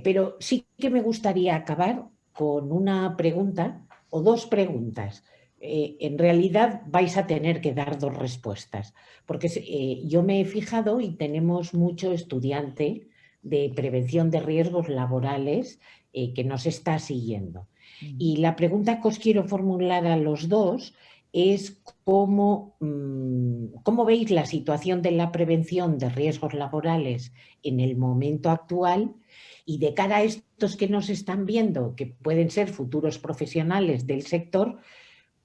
Pero sí que me gustaría acabar con una pregunta o dos preguntas. En realidad vais a tener que dar dos respuestas, porque yo me he fijado y tenemos mucho estudiante de prevención de riesgos laborales que nos está siguiendo. Y la pregunta que os quiero formular a los dos es cómo veis la situación de la prevención de riesgos laborales en el momento actual y de cara a estos que nos están viendo, que pueden ser futuros profesionales del sector,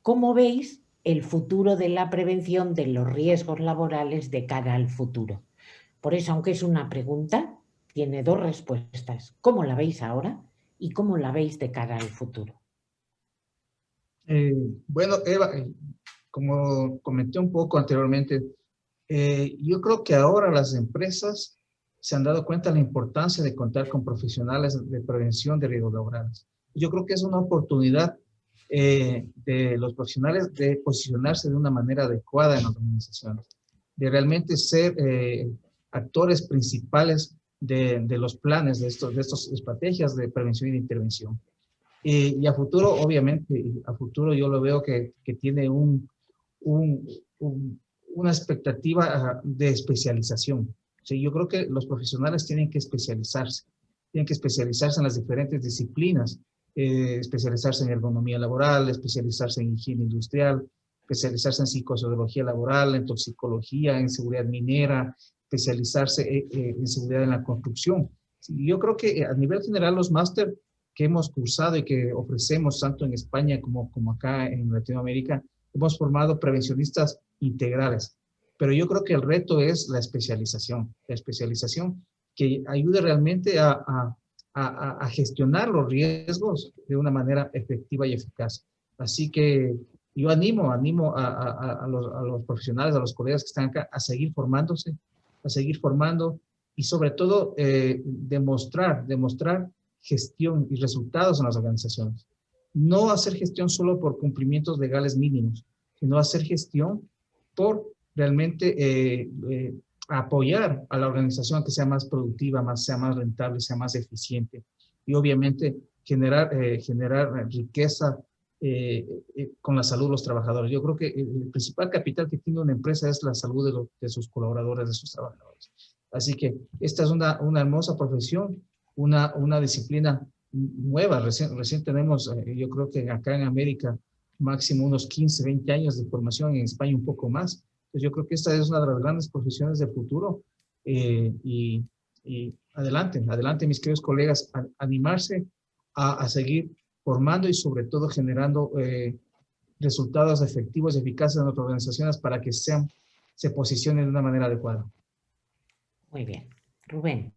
¿cómo veis el futuro de la prevención de los riesgos laborales de cara al futuro? Por eso, aunque es una pregunta, tiene dos respuestas. ¿Cómo la veis ahora y cómo la veis de cara al futuro? Bueno, Eva, como comenté un poco anteriormente, yo creo que ahora las empresas se han dado cuenta de la importancia de contar con profesionales de prevención de riesgos laborales. Yo creo que es una oportunidad de los profesionales de posicionarse de una manera adecuada en las organizaciones, de realmente ser actores principales de los planes de estas estrategias de prevención y de intervención. Y a futuro, obviamente, a futuro yo lo veo que tiene una expectativa de especialización. O sea, yo creo que los profesionales tienen que especializarse en las diferentes disciplinas, especializarse en ergonomía laboral, especializarse en higiene industrial, especializarse en psicosociología laboral, en toxicología, en seguridad minera, especializarse en seguridad en la construcción. Yo creo que a nivel general los máster que hemos cursado y que ofrecemos tanto en España como acá en Latinoamérica, hemos formado prevencionistas integrales. Pero yo creo que el reto es la especialización que ayude realmente a gestionar los riesgos de una manera efectiva y eficaz. Así que yo animo a los profesionales, a los colegas que están acá, a seguir formándose, a seguir formando y sobre todo demostrar gestión y resultados en las organizaciones. No hacer gestión solo por cumplimientos legales mínimos, sino hacer gestión por realmente apoyar a la organización que sea más productiva, sea más rentable, sea más eficiente. Y obviamente generar riqueza con la salud de los trabajadores. Yo creo que el principal capital que tiene una empresa es la salud de sus colaboradores, de sus trabajadores. Así que esta es una hermosa profesión, una disciplina nueva. Recién tenemos, yo creo que acá en América, máximo unos 15, 20 años de formación, en España un poco más. Entonces yo creo que esta es una de las grandes profesiones del futuro. Y adelante, mis queridos colegas, animarse a seguir formando y sobre todo generando resultados efectivos y eficaces en nuestras organizaciones para que se posicionen de una manera adecuada. Muy bien. Rubén.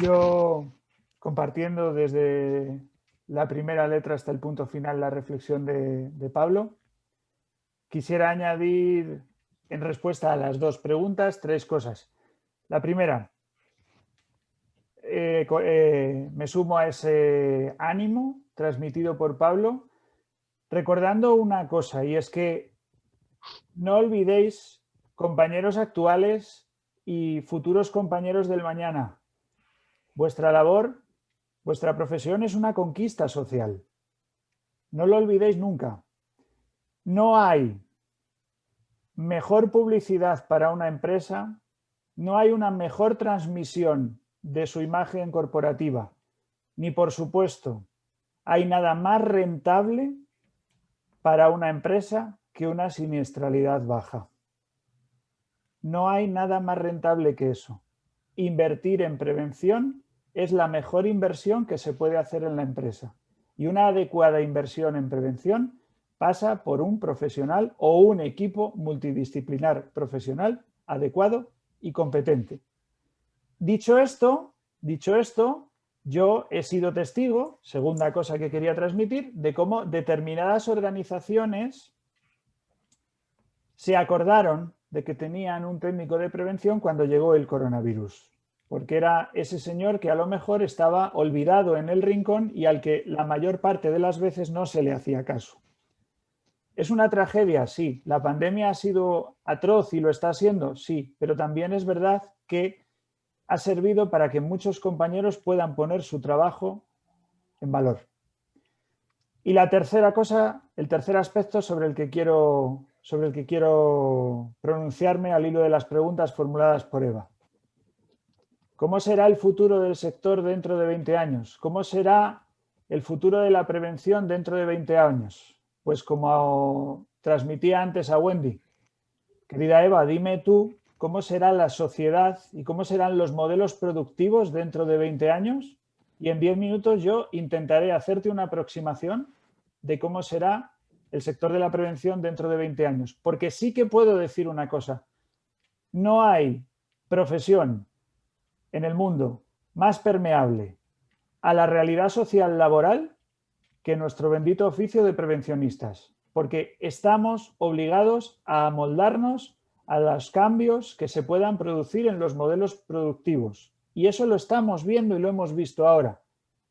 Yo, compartiendo desde la primera letra hasta el punto final la reflexión de Pablo, quisiera añadir en respuesta a las dos preguntas 3 cosas. La primera, me sumo a ese ánimo transmitido por Pablo, recordando una cosa, y es que no olvidéis, compañeros actuales y futuros compañeros del mañana, vuestra labor, vuestra profesión es una conquista social. No lo olvidéis nunca. No hay mejor publicidad para una empresa, no hay una mejor transmisión de su imagen corporativa, ni por supuesto hay nada más rentable para una empresa que una siniestralidad baja. No hay nada más rentable que eso. Invertir en prevención es la mejor inversión que se puede hacer en la empresa. Y una adecuada inversión en prevención pasa por un profesional o un equipo multidisciplinar profesional adecuado y competente. Dicho esto, yo he sido testigo, segunda cosa que quería transmitir, de cómo determinadas organizaciones se acordaron de que tenían un técnico de prevención cuando llegó el coronavirus, porque era ese señor que a lo mejor estaba olvidado en el rincón y al que la mayor parte de las veces no se le hacía caso. ¿Es una tragedia? Sí. ¿La pandemia ha sido atroz y lo está siendo? Sí. Pero también es verdad que ha servido para que muchos compañeros puedan poner su trabajo en valor. Y la tercera cosa, el tercer aspecto sobre el que quiero pronunciarme al hilo de las preguntas formuladas por Eva. ¿Cómo será el futuro del sector dentro de 20 años? ¿Cómo será el futuro de la prevención dentro de 20 años? Pues como transmitía antes a Wendy. Querida Eva, dime tú cómo será la sociedad y cómo serán los modelos productivos dentro de 20 años y en 10 minutos yo intentaré hacerte una aproximación de cómo será el sector de la prevención dentro de 20 años. Porque sí que puedo decir una cosa, no hay profesión en el mundo más permeable a la realidad social laboral que nuestro bendito oficio de prevencionistas, porque estamos obligados a amoldarnos a los cambios que se puedan producir en los modelos productivos. Y eso lo estamos viendo y lo hemos visto ahora.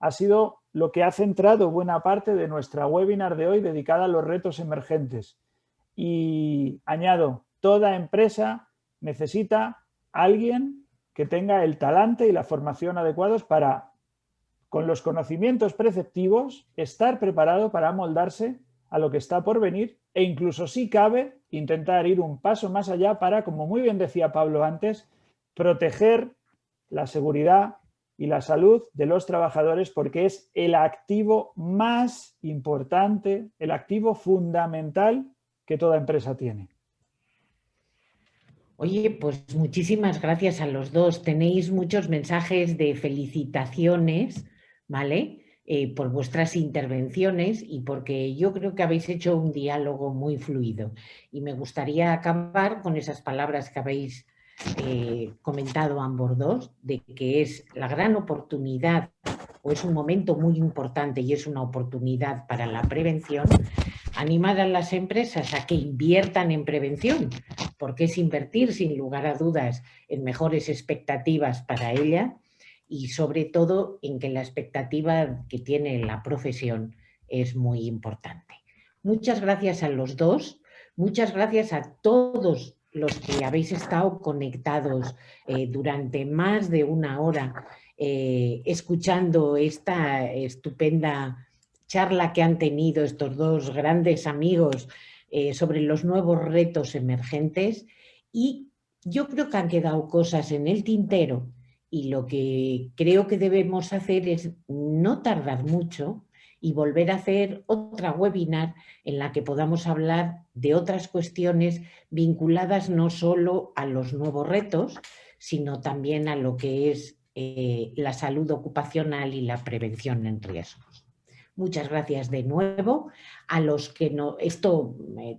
Ha sido lo que ha centrado buena parte de nuestra webinar de hoy dedicada a los retos emergentes. Y añado, toda empresa necesita a alguien que tenga el talante y la formación adecuados para, con los conocimientos preceptivos, estar preparado para amoldarse a lo que está por venir e incluso, si cabe, intentar ir un paso más allá para, como muy bien decía Pablo antes, proteger la seguridad y la salud de los trabajadores, porque es el activo más importante, el activo fundamental que toda empresa tiene. Oye, pues muchísimas gracias a los dos. Tenéis muchos mensajes de felicitaciones, ¿vale? Por vuestras intervenciones y porque yo creo que habéis hecho un diálogo muy fluido. Y me gustaría acabar con esas palabras que habéis comentado ambos dos, de que es la gran oportunidad o es un momento muy importante y es una oportunidad para la prevención, animar a las empresas a que inviertan en prevención, porque es invertir sin lugar a dudas en mejores expectativas para ella y sobre todo en que la expectativa que tiene la profesión es muy importante. Muchas gracias a los dos, muchas gracias a todos los que habéis estado conectados durante más de una hora escuchando esta estupenda charla que han tenido estos dos grandes amigos sobre los nuevos retos emergentes, y yo creo que han quedado cosas en el tintero y lo que creo que debemos hacer es no tardar mucho y volver a hacer otra webinar en la que podamos hablar de otras cuestiones vinculadas no solo a los nuevos retos, sino también a lo que es la salud ocupacional y la prevención en riesgos. Muchas gracias de nuevo a los que no...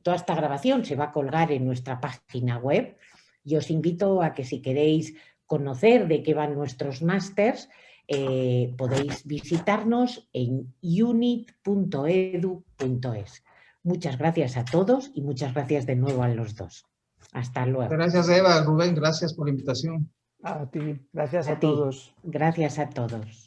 toda esta grabación se va a colgar en nuestra página web y os invito a que si queréis conocer de qué van nuestros másters, podéis visitarnos en unit.edu.es. Muchas gracias a todos y muchas gracias de nuevo a los dos. Hasta luego. Gracias, Eva, Rubén, gracias por la invitación. A ti, gracias a todos. Gracias a todos.